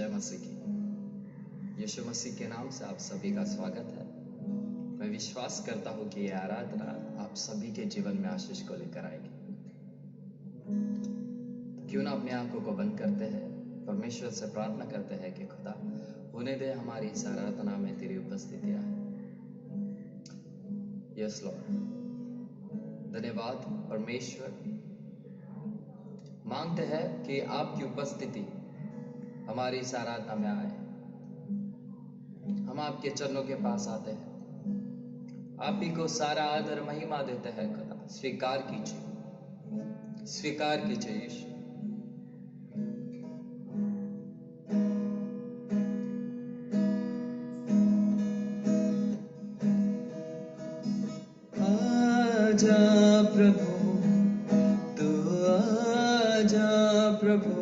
जय मसीह की। यीशु मसीह के नाम से आप सभी का स्वागत है। मैं विश्वास करता हूँ कि यह आराधना आप सभी के जीवन में आशीष को लेकर आएगी। क्यों ना अपनी आंखों को बंद करते हैं, परमेश्वर से प्रार्थना करते हैं कि खुदा होने दे हमारी इस आराधना में तेरी उपस्थिति आए। यस लॉर्ड, धन्यवाद परमेश्वर। मांगते हैं कि आपकी उपस्थिति हमारी इस आराधना में आए। हम आपके चरणों के पास आते हैं, आप ही को सारा आदर महिमा देते हैं। खुदा स्वीकार कीजिए, स्वीकार कीजिए यीशु। आजा प्रभु, तू आजा प्रभु,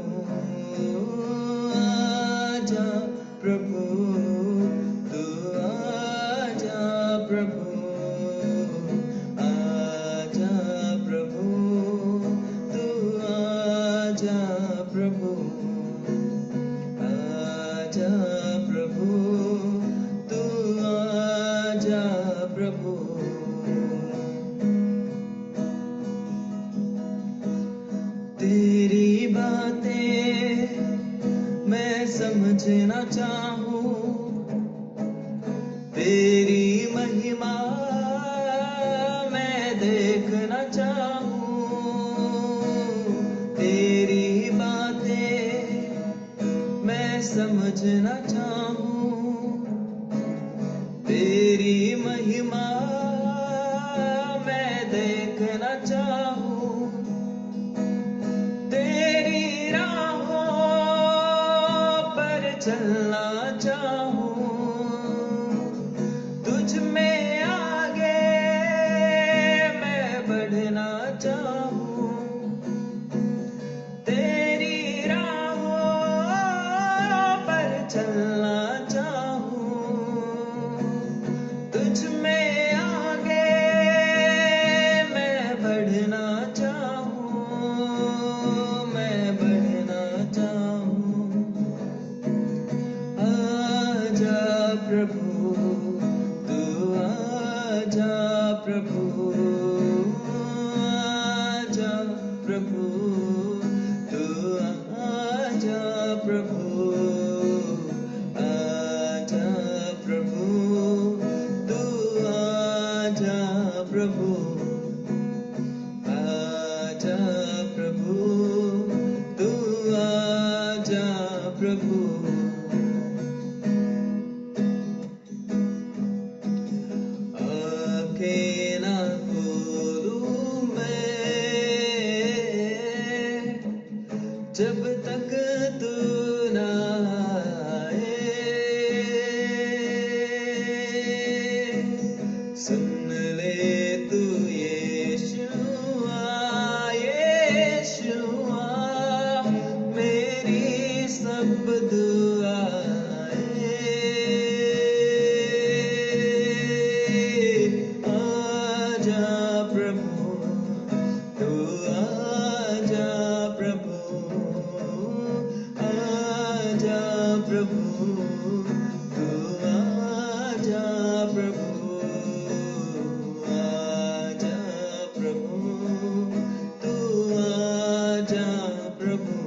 आजा प्रभु, तू आजा प्रभु, आजा प्रभु, तू आजा प्रभु, आजा प्रभु, तू आजा प्रभु। तेरी बातें मैं समझना चाहूं, तेरी महिमा मैं देखना चाहूं, तेरी बातें मैं समझना चाहूं, तेरी महिमा मैं देखना चाहूं, तेरी राहों पर चलना चाहूं, तुझ में आगे मैं बढ़ना चाहूं, तेरी राहों पर चलना चाहूं, तुझ में आगे मैं बढ़ना चाहूं, मैं बढ़ना चाहूं। आजा प्रभु, तू आजा प्रभु, आजा प्रभु, तू आजा प्रभु, आजा प्रभु, तू आजा प्रभु, आजा प्रभु, तू आजा प्रभु। आँखें ना खोलूं मैं जब तक तू ना आए, सुन ले तू यीशुआ, यीशुआ, मेरी सब दुआएं। आजा प्रभु, तू आजा प्रभु, आजा प्रभु, तू आजा प्रभु, आजा प्रभु, तू आजा प्रभु,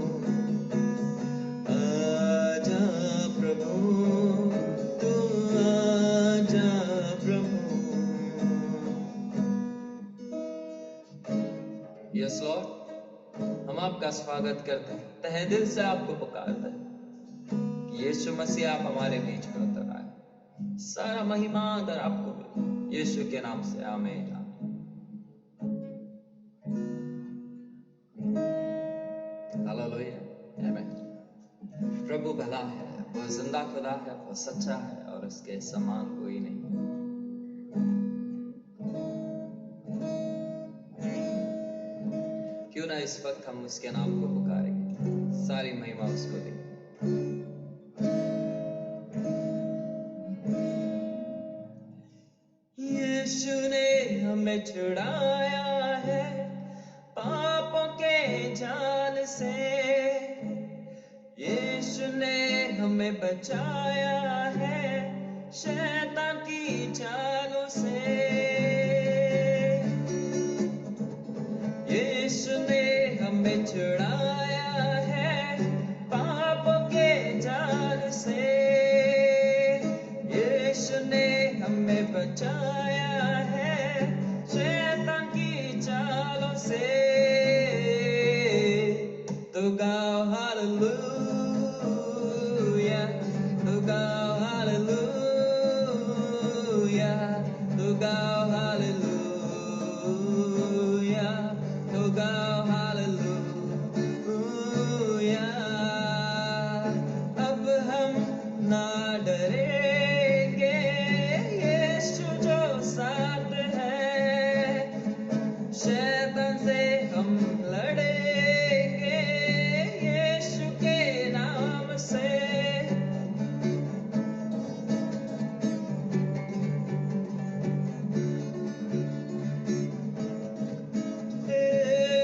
आजा प्रभु, तू आजा प्रभु। यस लॉर्ड, हम आपका स्वागत करते हैं, तहे दिल से आपको पुकारते हैं कि यीशु मसीह आप हमारे बीच में उतर आए। सारा महिमा आदर आपको मिले, यीशु के नाम से आमीन। हालेलुया, आमीन। प्रभु भला है, वो जिंदा खुदा है, वो सच्चा है और उसके समान कोई नहीं। क्यों ना इस वक्त हम उसके नाम को पुकारेंगे, सारी महिमा उसको देंगे। यीशु ने हमें छुड़ाया है पापों के जाल से, यीशु ने हमें बचाया है शैतान की चालों से। यीशु ने हमें छुड़ाया है पापों के जाल से। यीशु ने हमें बचाया है शैतान की चालों से। तो गाओ हालेलुया, तो गाओ हालेलुया, तो गाओ हालेलुया, तो गाओ हालेलुया। अब हम ना डरेंगे, यीशु जो साथ है। शैतान से हम लड़ेंगे यीशु के नाम से।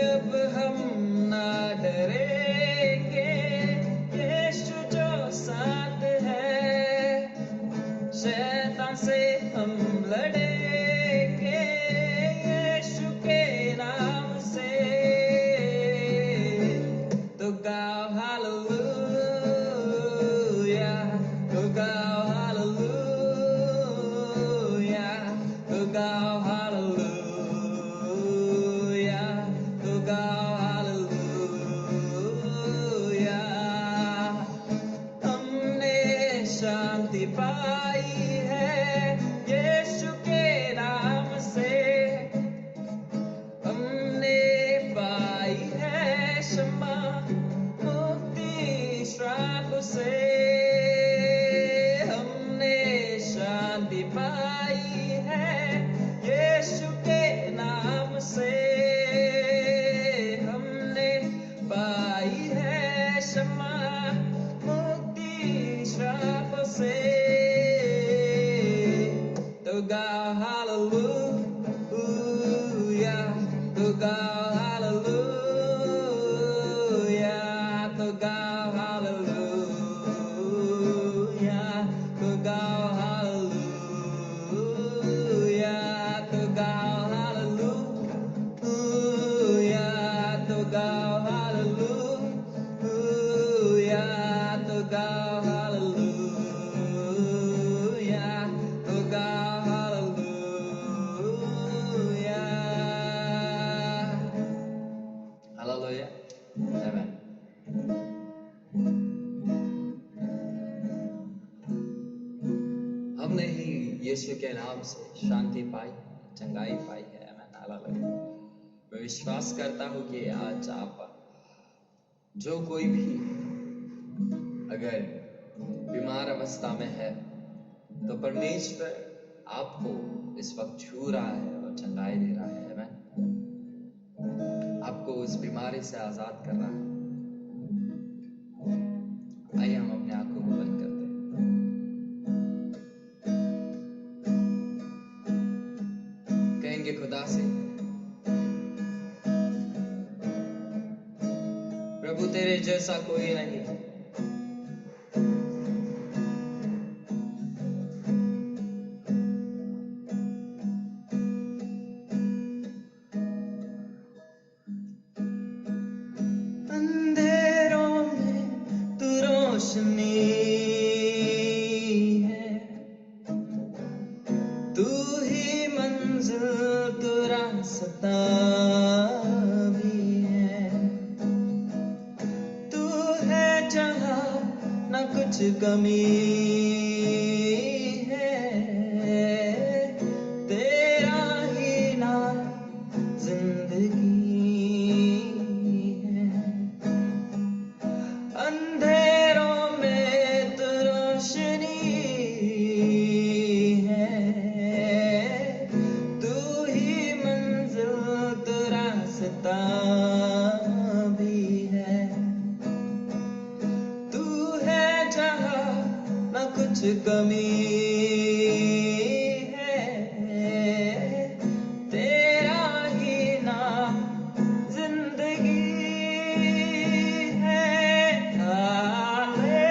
अब हम ना डरेंगे, यीशु जो साथ है। शैतान से हम लड़ेंगे यीशु के नाम से। तो गाओ हालेलुया, तो गाओ हालेलुया, तो गाओ हालेलुया, तो गाओ हालेलुया। हमने शांति पाई है यीशु के नाम से। हमने पाई है क्षमा मुक्ति श्राप से। हमने शांति पाई है यीशु के नाम से। हमने पाई है क्षमा मुक्ति श्राप से। तो गाओ हालेलुया, तो गाओ हालेलुया, तो गाओ हालेलुया, तो गाओ हालेलुया, तो गाओ हालेलुया, तो गाओ हालेलुया, तो गाओ हालेलुया, तो गाओ हालेलुया। हालेलुया, आमेन। हमने ही यीशु के नाम से शांति पाई, चंगाई पाई है। आमेन, हालेलुया। मैं विश्वास करता हूँ कि आज आप जो कोई भी अगर बीमार अवस्था में है तो परमेश्वर आपको इस वक्त छू रहा है और चंगाई दे रहा है। आमेन। आपको इस बीमारी से आजाद कर रहा है। आइए हम अपने आंखों को बंद करते हैं। कहेंगे खुदा से, प्रभु तेरे जैसा कोई नहीं। अंधेरों में तू रोशनी है, तू ही मंजिल, तू रास्ता भी है। तू है जहाँ न कुछ कमी है, तेरा ही नाम जिंदगी है। अंधेरों में तू रोशनी है, तू ही मंजिल, तू रास्ता भी है। तू है जहाँ न कुछ कमी है, तेरा ही नाम जिंदगी है। हालेलुया,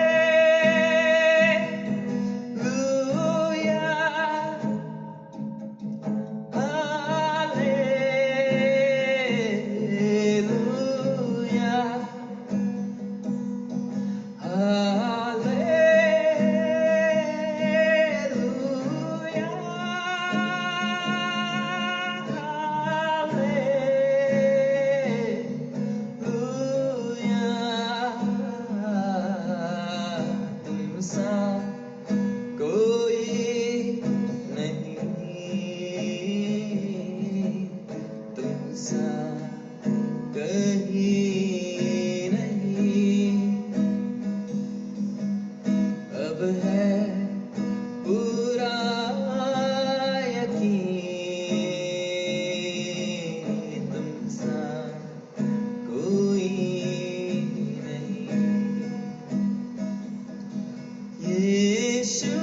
यीशु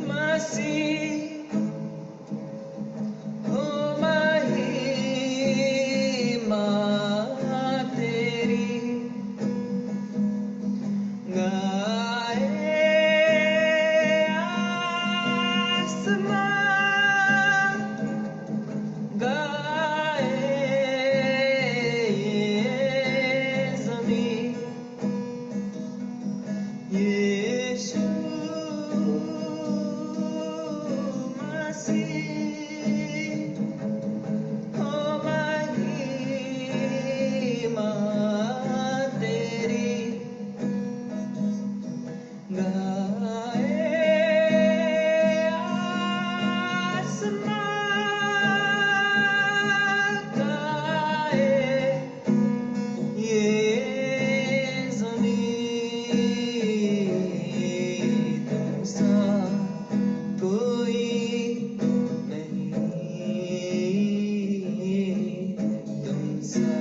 मसीह हो महिमा तेरी गाए आसमान गाए ये ज़मीं यीशु मसीह हो महिमा तेरी गाए आसमान गाए ये ज़मीं तुमसा कोई नहीं तुमसा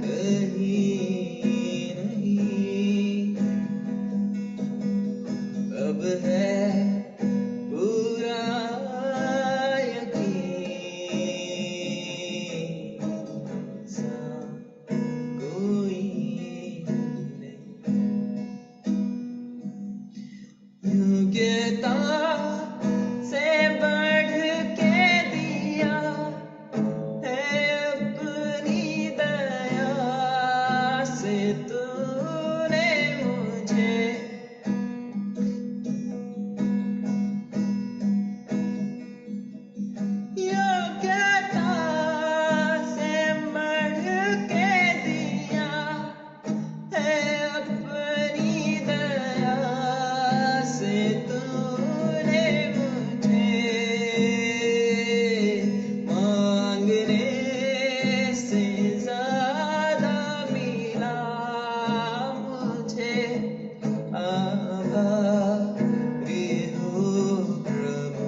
कहीं नहीं अब है पूरा यकीन तुमसा कोई नहीं योग्यता से बढ़ के दिया है अपनी दया से तूने मुझे योग्यता से बढ़ के दिया है अपनी दया से तूने मुझे मांगने से ज्यादा मिला मुझे आभारी हूँ प्रभु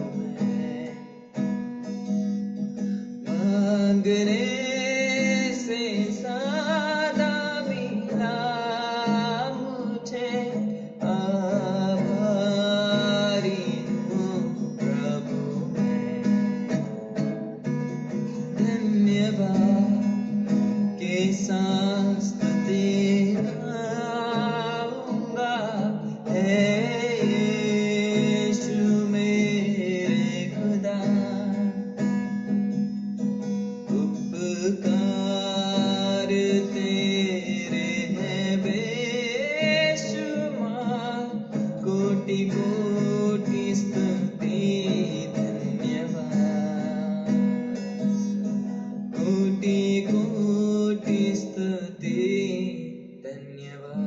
मैं मांगने से ज्यादा मिला मुझे आभारी हूँ प्रभु मैं धन्यवाद के साथ स्तुति गाऊंगा है यीशु मेरे खुदा उपकार तेरे हैं बेशुमार कोटि कोटि स्तुति धन्यवाद कोटि कोटि स्तुति धन्यवाद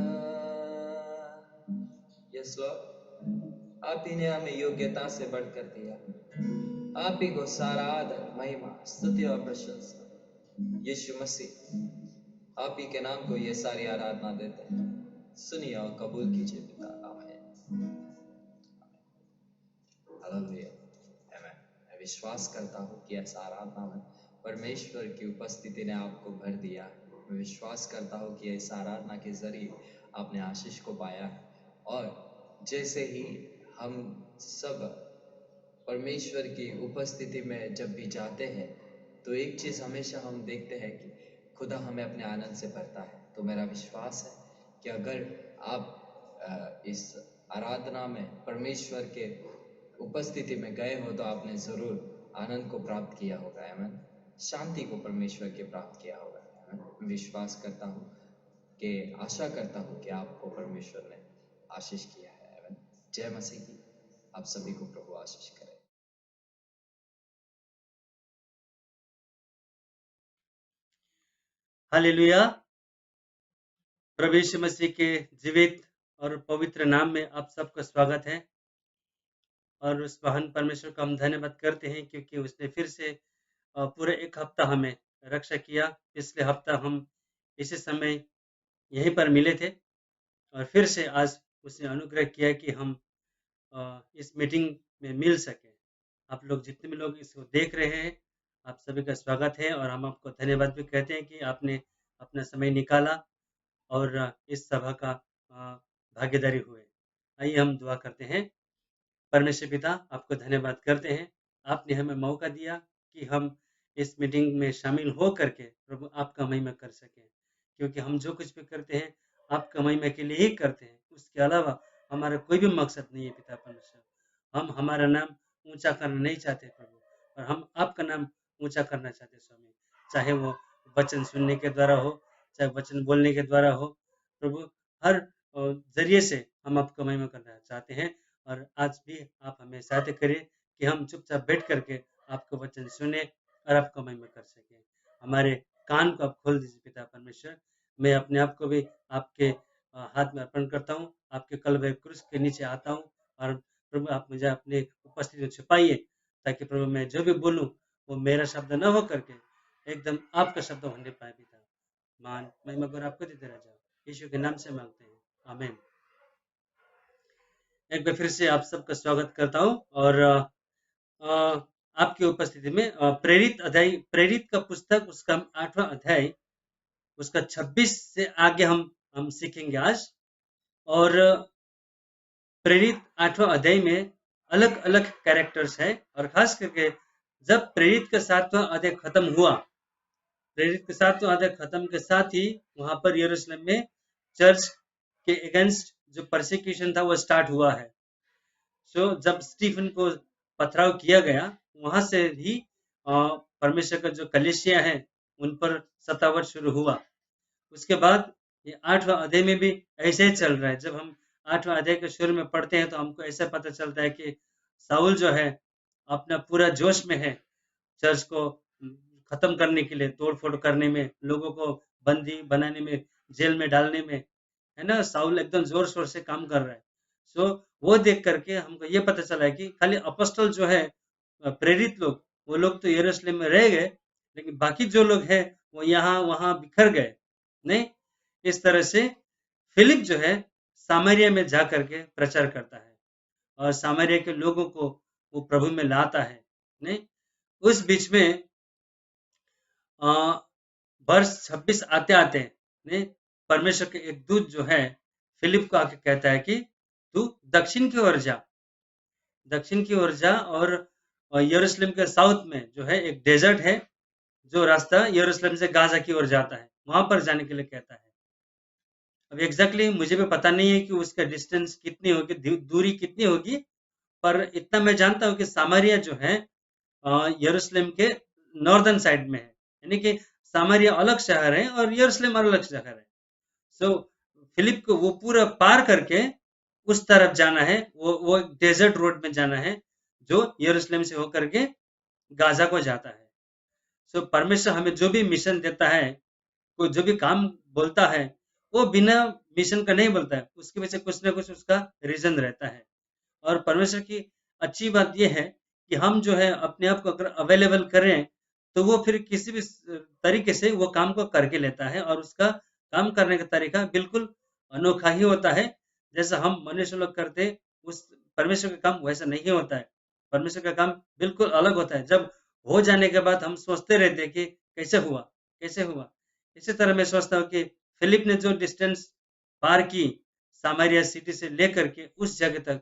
यस लॉर्ड आप ही ने हमें योग्यता से बढ़कर दिया आप ही को सारा आदर महिमा स्तुति और प्रशंसा यीशु मसीह आप ही के नाम को ये सारी आराधना देते हैं सुनिए और कबूल कीजिए पिता आमीन हालेलुया आमीन मैं विश्वास करता हूँ कि ऐसा आराधना में परमेश्वर की उपस्थिति ने आपको भर दिया मैं विश्वास करता हूँ कि इस आराधना के जरिए आपने आशीष को पाया है और जैसे ही हम सब परमेश्वर की उपस्थिति में जब भी जाते हैं तो एक चीज हमेशा हम देखते हैं कि खुदा हमें अपने आनंद से भरता है तो मेरा विश्वास है कि अगर आप इस आराधना में परमेश्वर के उपस्थिति में गए हो तो आपने जरूर आनंद को प्राप्त किया होगा आमीन शांति को परमेश्वर के प्राप्त किया होगा आमीन विश्वास करता हूँ कि आशा करता हूँ कि आपको परमेश्वर ने आशीष किया है आमीन जय मसीह की आप सभी को प्रभु आशीष करे हालेलुया प्रभु यीशु मसीह के जीवित और पवित्र नाम में आप सबका स्वागत है और उस महान परमेश्वर का हम धन्यवाद करते हैं क्योंकि उसने फिर से पूरे एक हफ्ता हमें रक्षा किया पिछले हफ्ता हम इसी समय यहीं पर मिले थे और फिर से आज उसने अनुग्रह किया कि हम इस मीटिंग में मिल सके आप लोग जितने भी लोग इसको देख रहे हैं आप सभी का स्वागत है और हम आपको धन्यवाद भी कहते हैं कि आपने अपना समय निकाला और इस सभा का भागीदारी हुए। आइए हम दुआ करते हैं। परमेश्वर पिता, आपको धन्यवाद करते हैं। आपने हमें मौका दिया कि हम इस मीटिंग में शामिल हो करके प्रभु आपका महिमा कर सकें, क्योंकि हम जो कुछ भी करते हैं आपका महिमा के लिए ही करते हैं। उसके अलावा हमारा कोई भी मकसद नहीं है पिता परमेश्वर। हम हमारा नाम ऊंचा करना नहीं चाहते प्रभु, और हम आपका नाम ऊंचा करना चाहते हैं स्वामी। चाहे वो वचन सुनने के द्वारा हो, चाहे वचन बोलने के द्वारा हो, प्रभु हर जरिए से हम आपका महिमा करना चाहते हैं। और आज भी आप हमें सहायता करें कि हम चुपचाप बैठ करके आपका वचन सुने और आपका महिमा कर सकें। हमारे कान को आप खोल दीजिए पिता परमेश्वर। मैं अपने आप को भी आपके हाथ में अर्पण करता हूँ। आपके कल्वरी क्रूस के नीचे आता हूँ, और प्रभु आप मुझे अपने उपस्थिति में छुपाइए, ताकि प्रभु मैं जो भी बोलूँ वो मेरा शब्द न हो करके एकदम आपका शब्द होने पाए पिता। मान महिमा पर आपको देते रह जाओ। यीशु के नाम से मांगते हैं, आमीन। एक बार फिर से आप सबका स्वागत करता हूँ, और आपकी उपस्थिति में प्रेरित का पुस्तक, उसका 8वां अध्याय, उसका 26 से आगे हम सीखेंगे आज। और प्रेरित 8वां अध्याय में अलग अलग कैरेक्टर्स हैं, और खास करके जब प्रेरित का 7वां अध्याय खत्म हुआ, प्रेरित के 7वां अध्याय खत्म के साथ ही वहां पर यरूशलेम में चर्च के अगेंस्ट जो परसिक्यूशन था वो स्टार्ट हुआ है। सो जब स्टीफन को पथराव किया गया, वहां से ही परमेश्वर का जो कलीसिया है उन पर सतावट शुरू हुआ। उसके बाद ये 8वां अध्याय में भी ऐसे ही चल रहा है। जब हम 8वां अध्याय के शुरू में पढ़ते हैं तो हमको ऐसा पता चलता है कि साउल जो है अपना पूरा जोश में है, चर्च को खत्म करने के लिए, तोड़-फोड़ करने में, लोगों को बंदी बनाने में, जेल में डालने में, है ना? साउल एकदम जोर-शोर से काम कर रहा है। सो वो देख करके हमको ये पता चला है कि खाली अपोस्टल जो है, प्रेरित लोग, वो लोग तो यरूशलेम में रह गए, लेकिन बाकी जो लोग हैं वो यहाँ-वहाँ बिखर गए। नहीं? इस तरह से फिलिप जो है सामरिया में जा करके प्रचार करता है, और सामरिया के लोगों को वो प्रभु में लाता है। नहीं? उस बीच में वर्ष 26 आते-आते ने परमेश्वर के एक दूत जो है फिलिप को आके कहता है कि तू दक्षिण की ओर जा, दक्षिण की ओर जा, और यरूशलेम के साउथ में जो है एक डेजर्ट है, जो रास्ता यरूशलेम से गाजा की ओर जाता है, वहां पर जाने के लिए कहता है। अब एग्जैक्टली मुझे भी पता नहीं है कि उसका डिस्टेंस कितनी होगी, दूरी कितनी होगी, पर इतना मैं जानता हूँ कि सामरिया जो है यरूशलेम के नॉर्दर्न साइड में है, यानी कि सामरिया अलग शहर है और यरूशलेम अलग शहर है। सो फिलिप को वो पूरा पार करके उस तरफ जाना है, वो डेजर्ट रोड में जाना है, जो यरूशलेम से होकर के गाजा को जाता है। सो परमेश्वर हमें जो भी मिशन देता है, कोई जो भी काम बोलता है, वो बिना मिशन का नहीं बोलता है, उसके पीछे कुछ ना कुछ उसका रीजन रहता है। और परमेश्वर की अच्छी बात यह है कि हम जो है अपने आप को अगर अवेलेबल करें, तो वो फिर किसी भी तरीके से वो काम को करके लेता है, और उसका काम करने का तरीका बिल्कुल अनोखा ही होता है। जैसा हम मनुष्य लोग करते, उस परमेश्वर का काम वैसा नहीं होता है। परमेश्वर का काम बिल्कुल अलग होता है। जब हो जाने के बाद हम सोचते रहते हैं कि कैसे हुआ, कैसे हुआ। इसी तरह मैं सोचता हूँ कि फिलिप ने जो डिस्टेंस पार की सामरिया सिटी से लेकर के उस जगह तक,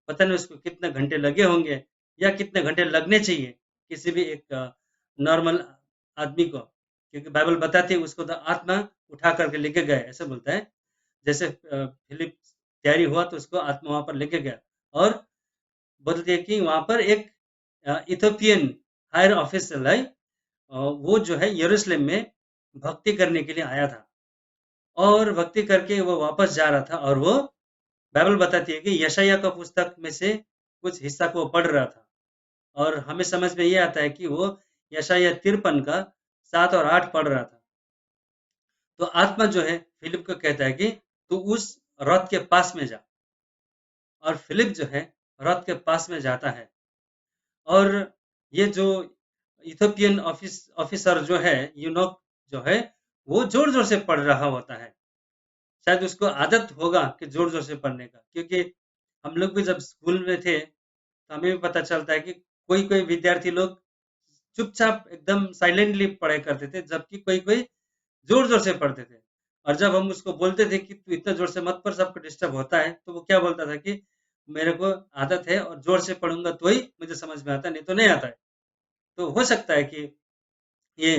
पता नहीं उसको कितने घंटे लगे होंगे, या कितने घंटे लगने चाहिए किसी भी एक नॉर्मल आदमी को, क्योंकि बाइबल बताती है उसको तो आत्मा उठा करके लेके गए, ऐसा बोलता है। जैसे फिलिप तैयारी हुआ तो उसको आत्मा वहां पर लेके गया, और बोलते हैं कि वहां पर एक इथोपियन हायर ऑफिसर है, वो जो है यरूशलेम में भक्ति करने के लिए आया था, और भक्ति करके वो वापस जा रहा था, और वो बाइबल बताती है कि यशायाह का पुस्तक में से कुछ हिस्सा को पढ़ रहा था, और हमें समझ में ये आता है कि वो यशायाह 53 का 7 और 8 पढ़ रहा था। तो आत्मा जो है फिलिप को कहता है कि तू उस रथ के पास में जा, और फिलिप जो है रथ के पास में जाता है, और ये जो इथोपियन ऑफिसर जो है, यूनोक जो है, वो जोर जोर से पढ़ रहा होता है। शायद उसको आदत होगा कि जोर जोर से पढ़ने का, क्योंकि हम लोग भी जब स्कूल में थे तो हमें भी पता चलता है कि कोई कोई विद्यार्थी लोग चुपचाप एकदम साइलेंटली पढ़ाई करते थे, जबकि कोई कोई जोर जोर से पढ़ते थे। और जब हम उसको बोलते थे कि तू इतना जोर से मत पढ़, सबको डिस्टर्ब होता है, तो वो क्या बोलता था कि मेरे को आदत है और जोर से पढ़ूंगा तो ही मुझे समझ में आता है, नहीं तो नहीं आता है। तो हो सकता है कि ये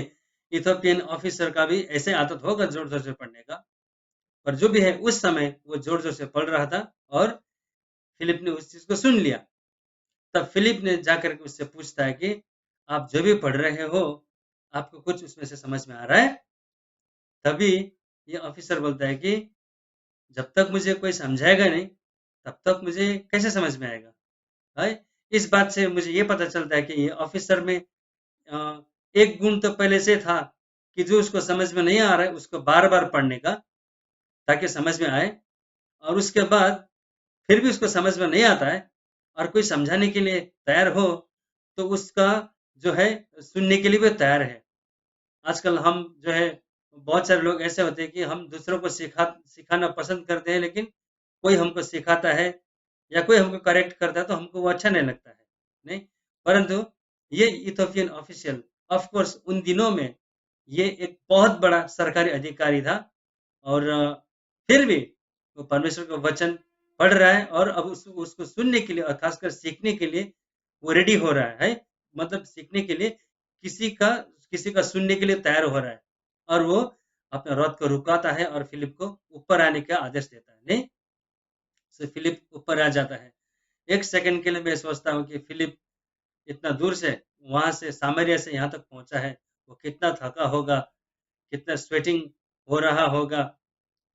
इथोपियन ऑफिसर का भी ऐसे आदत होगा जोर जोर से पढ़ने का। पर जो भी है, उस समय वो जोर जोर से पढ़ रहा था और फिलिप ने उस चीज को सुन लिया। तब फिलिप ने जाकर के उससे पूछता है कि आप जो भी पढ़ रहे हो, आपको कुछ उसमें से समझ में आ रहा है? तभी ये ऑफिसर बोलता है कि जब तक मुझे कोई समझाएगा नहीं, तब तक मुझे कैसे समझ में आएगा? है? इस बात से मुझे ये पता चलता है कि ये ऑफिसर में एक गुण तो पहले से था कि जो उसको समझ में नहीं आ रहा है, उसको बार-बार पढ़ने का, ताकि समझ में आए। और उसके बाद फिर भी उसको समझ में नहीं आता है और कोई समझाने के लिए तैयार हो, तो उसका जो है सुनने के लिए भी तैयार है। आजकल हम जो है बहुत सारे लोग ऐसे होते हैं कि हम दूसरों को सिखाना पसंद करते हैं, लेकिन कोई हमको सिखाता है या कोई हमको करेक्ट करता है तो हमको वो अच्छा नहीं लगता है, नहीं। परंतु ये इथोपियन ऑफिशियल, ऑफ कोर्स उन दिनों में ये एक बहुत बड़ा सरकारी अधिकारी था और फिर भी वो परमेश्वर का वचन पढ़ रहा है और अब उसको सुनने के लिए और खासकर सीखने के लिए वो रेडी हो रहा है। मतलब सीखने के लिए किसी का किसी का सुनने के लिए तैयार हो रहा है और वो अपना रथ को रुकाता है और फिलिप को ऊपर आने का आदेश देता है, नहीं। तो फिलिप ऊपर आ जाता है। एक सेकंड के लिए मैं सोचता हूँ कि फिलिप इतना दूर से वहां से सामरिया से यहाँ तक पहुंचा है, वो कितना थका होगा, कितना स्वेटिंग हो रहा होगा,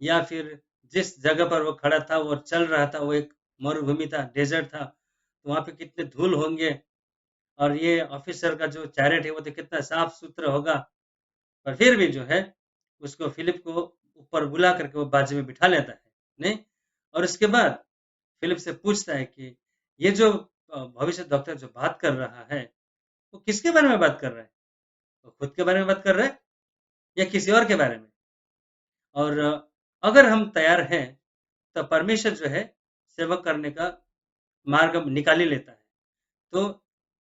या फिर जिस जगह पर वो खड़ा था वो चल रहा था, वो एक मरुभूमि था, डेजर्ट था, तो वहां पे कितने धूल होंगे। और ये ऑफिसर का जो चैरेट है वो तो कितना साफ सुथरा होगा। पर फिर भी जो है उसको फिलिप को ऊपर बुला करके वो बाजू में बिठा लेता है, नहीं। और उसके बाद फिलिप से पूछता है कि ये जो भविष्य डॉक्टर जो बात कर रहा है, वो किसके बारे में बात कर रहा है? वो खुद के बारे में बात कर रहा है या किसी और के बारे में? और अगर हम तैयार हैं, तो परमेश्वर जो है सेवा करने का मार्ग निकाल ही लेता है। तो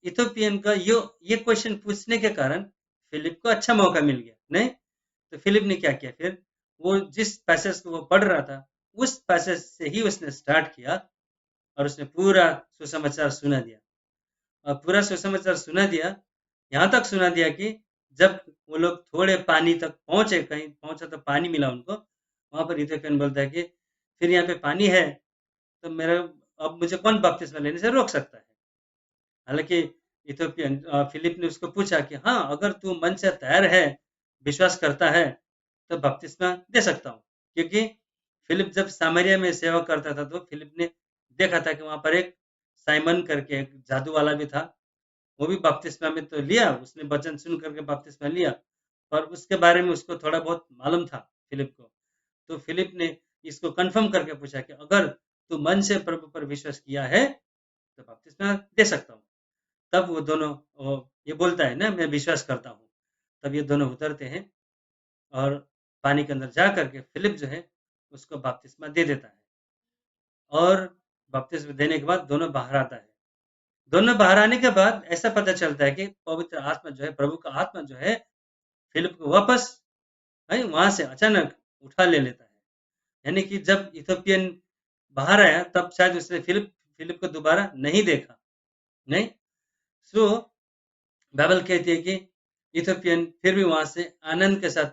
इथोपियन का ये क्वेश्चन पूछने के कारण फिलिप को अच्छा मौका मिल गया, नहीं। तो फिलिप ने क्या किया फिर, वो जिस पैसेज को वो पढ़ रहा था, उस पैसेज से ही उसने स्टार्ट किया और उसने पूरा सुसमाचार सुना दिया। और पूरा सुसमाचार सुना दिया, यहाँ तक सुना दिया कि जब वो लोग थोड़े पानी तक पहुंचे, कहीं पहुंचा तो पानी मिला उनको, वहां पर इथोपियन बोलता है कि फिर यहाँ पे पानी है, तो मेरा अब मुझे कौन बपतिस्मा लेने से रोक सकता है? हालांकि इथोपियन फिलिप ने उसको पूछा कि हाँ, अगर तू मन से तैयार है, विश्वास करता है, तो बपतिस्मा दे सकता हूँ। क्योंकि फिलिप जब सामरिया में सेवा करता था, तो फिलिप ने देखा था कि वहां पर एक साइमन करके एक जादू वाला भी था। वो भी बपतिस्मा में तो लिया, उसने वचन सुन करके बपतिस्मा लिया, पर उसके बारे में उसको थोड़ा बहुत मालूम था फिलिप को। तो फिलिप ने इसको कंफर्म करके पूछा कि अगर तू मन से प्रभु पर विश्वास किया है, तो बपतिस्मा दे सकता हूँ। तब वो दोनों ये बोलता है ना, मैं विश्वास करता हूँ। तब ये दोनों उतरते हैं और पानी के अंदर जा करके फिलिप जो है उसको बपतिस्मा दे देता है। और बपतिस्मा देने के बाद दोनों बाहर आता है। दोनों बाहर आने के बाद ऐसा पता चलता है कि पवित्र आत्मा जो है, प्रभु का आत्मा जो है, फिलिप को वापस है वहां से अचानक उठा ले लेता है। यानी कि जब इथोपियन बाहर आया, तब शायद उसने फिलिप फिलिप को दोबारा नहीं देखा, नहीं। सो बाइबल कहती है कि इथोपियन फिर भी वहां से आनंद के साथ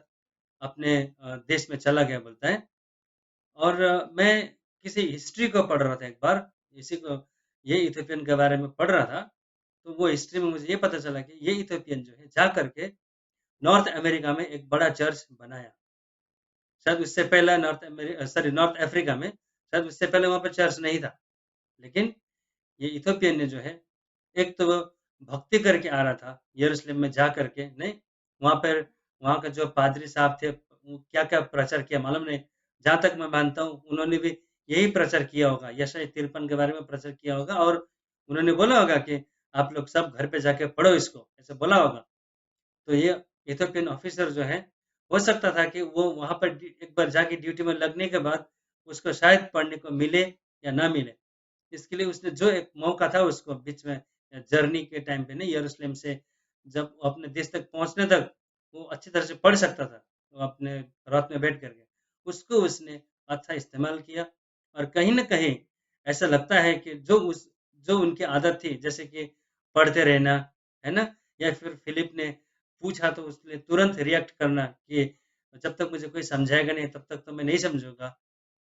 अपने देश में चला गया, बोलता है। और मैं किसी हिस्ट्री को पढ़ रहा था एक बार, इसी को ये इथोपियन के बारे में पढ़ रहा था, तो वो हिस्ट्री में मुझे ये पता चला कि ये इथोपियन जो है जा करके नॉर्थ अमेरिका में एक बड़ा चर्च बनाया। शायद उससे पहले नॉर्थ अफ्रीका में, शायद उससे पहले वहाँ पे चर्च नहीं था। लेकिन ये इथोपियन ने जो है, एक तो वो भक्ति करके आ रहा था यरूशलेम में जा करके, नहीं। वहाँ पर वहाँ के जो पादरी साहब थे, वो क्या-क्या प्रचार किया मालूम नहीं। जहाँ तक मैं मानता हूँ, उन्होंने भी यही प्रचार किया होगा, यशायाह 53 के बारे में प्रचार किया होगा और उन्होंने बोला होगा कि आप लोग सब घर पे जाके पढ़ो इसको, ऐसे बोला होगा। तो ये इथोपियन ऑफिसर जो है, हो सकता था कि वो वहाँ पर एक बार जाके ड्यूटी में लगने के बाद उसको शायद पढ़ने को मिले या ना मिले। इसके लिए उसने जो एक मौका था उसको बीच में जर्नी के टाइम पे, नहीं, यरूशलेम से जब वो अपने देश तक पहुँचने तक वो अच्छी तरह से पढ़ सकता था, वो अपने रथ में बैठ करके। उसको उसने अच्छा इस्तेमाल किया। और कहीं न कहीं ऐसा लगता है कि जो उनकी आदत थी, जैसे कि पढ़ते रहना, है ना? या फिर फ़िलिप ने पूछा तो उसने तुरंत रिएक्ट करना कि जब तक मुझे कोई समझाएगा नहीं, तब तक तो मैं नहीं समझूँगा।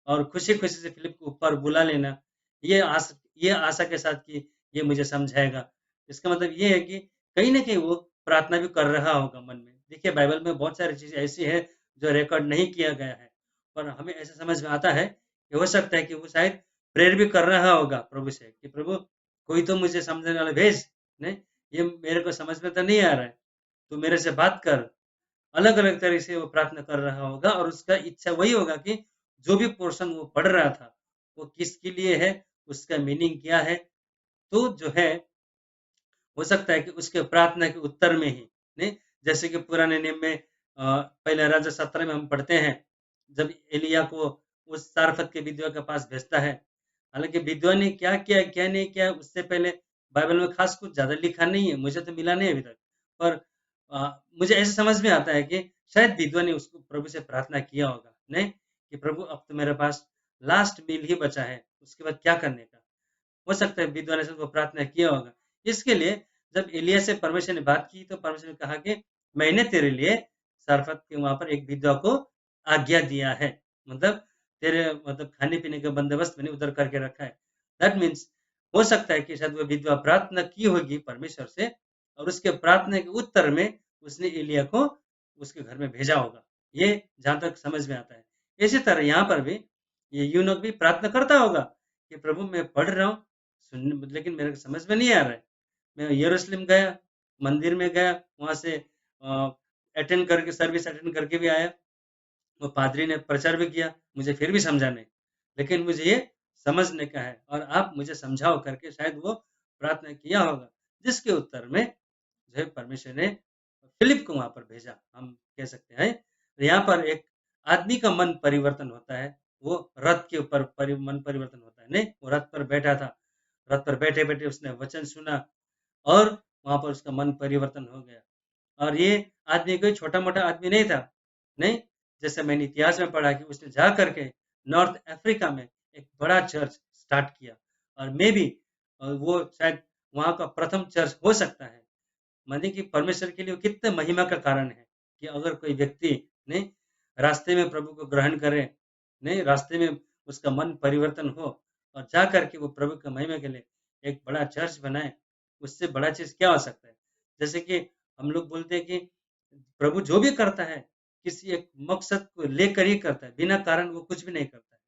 और खुशी-खुशी से फ़िलिप को ऊपर बुला लेना, ये आशा के साथ कि ये मुझे समझाएगा। इसका मतलब ये है कि कहीं न कहीं वो प्रार्थना भी कर रहा होगा मन में। देखिए बाइबल में बहुत सारी चीज़ें ऐसी हैं जो रिकॉर्ड नहीं किया गया है, पर हमें ऐसा समझ में आता है कि हो सकता है कि वो शायद प्रेयर भी कर रहा होगा प्रभु से कि प्रभु कोई तो मुझे समझाने वाला भेज, नहीं? ये मेरे को समझ में तो नहीं आ रहा है, तू मेरे से बात कर। अलग-अलग तरह से वो प्रार्थना कर रहा होगा और उसका इच्छा वही होगा कि जो भी पोर्शन वो पढ़ रहा था, वो किसके लिए है, उसका मीनिंग क्या है। तो जो है, हो सकता है कि उसके प्रार्थना के उत्तर में ही, नहीं? जैसे कि पुराने नियम में पहले राजा 17 में हम पढ़ते हैं, जब एलिय्याह को उस सारफत के विधवा के पास भेजता है। हालाँकि विधवा ने क्या किया, क्या नहीं किया, उससे पहले बाइबल में ख़ास कुछ ज़्यादा लिखा नहीं है, मुझे तो मिला नहीं अभी तक। पर मुझे ऐसे समझ में आता है कि शायद विधवा ने उसको प्रभु से प्रार्थना किया होगा, नहीं? कि प्रभु अब तो मेरे पास लास्ट मील ही बचा है, उसके बाद क्या करने का? हो सकता है विधवा ने वो प्रार्थना किया होगा। इसके लिए जब एलिय्याह से परमेश्वर ने बात की, तो परमेश्वर ने कहा कि मैंने तेरे लिए सारफत के वहाँ पर एक विधवा को आज्ञा दिया है। मतलब तेरे मतलब खाने-पीने का बंदोबस्त मैंने उधर करके रखा है। दैट मीन्स हो सकता है कि शायद वो विधवा प्रार्थना की होगी परमेश्वर से और उसके प्रार्थना के उत्तर में उसने एलिय्याह को उसके घर में भेजा होगा। ये जहाँ तक समझ में आता है। इसी तरह यहाँ पर भी ये यूनुक भी प्रार्थना करता होगा कि प्रभु मैं पढ़ रहा हूँ, लेकिन मेरे को समझ में नहीं आ रहा है। मैं यरूशलेम गया, मंदिर में गया, वहाँ से अटेंड करके सर्विस अटेंड करके भी आया। वो पादरी ने प्रचार भी किया, मुझे फिर भी समझा नहीं। लेकिन मुझे ये समझने का है और आप मुझे समझाओ करके शायद वो प्रार्थना किया होगा, जिसके उत्तर में जो है परमेश्वर ने फिलिप को वहाँ पर भेजा, हम कह सकते हैं। तो यहाँ पर एक आदमी का मन परिवर्तन होता है, वो रथ के ऊपर मन परिवर्तन होता है, नहीं? वो रथ पर बैठा था, रथ पर बैठे-बैठे उसने वचन सुना और वहाँ पर उसका मन परिवर्तन हो गया। और ये आदमी कोई छोटा-मोटा आदमी नहीं था, नहीं? जैसे मैंने इतिहास में पढ़ा कि उसने जा कर के नॉर्थ अफ्रीका में एक बड़ा चर्च स्टार्ट किया और मेबी वो शायद वहाँ का प्रथम चर्च हो सकता है। माने कि परमेश्वर के लिए वो कितने महिमा का कारण है कि अगर कोई व्यक्ति नहीं रास्ते में प्रभु को ग्रहण करे, नहीं रास्ते में उसका मन परिवर्तन हो और जा करके वो प्रभु की महिमा के लिए एक बड़ा चर्च बनाए, उससे बड़ा चीज़ क्या हो सकता है? जैसे कि हम लोग बोलते हैं कि प्रभु जो भी करता है, किसी एक मकसद को लेकर ही करता है, बिना कारण वो कुछ भी नहीं करता है।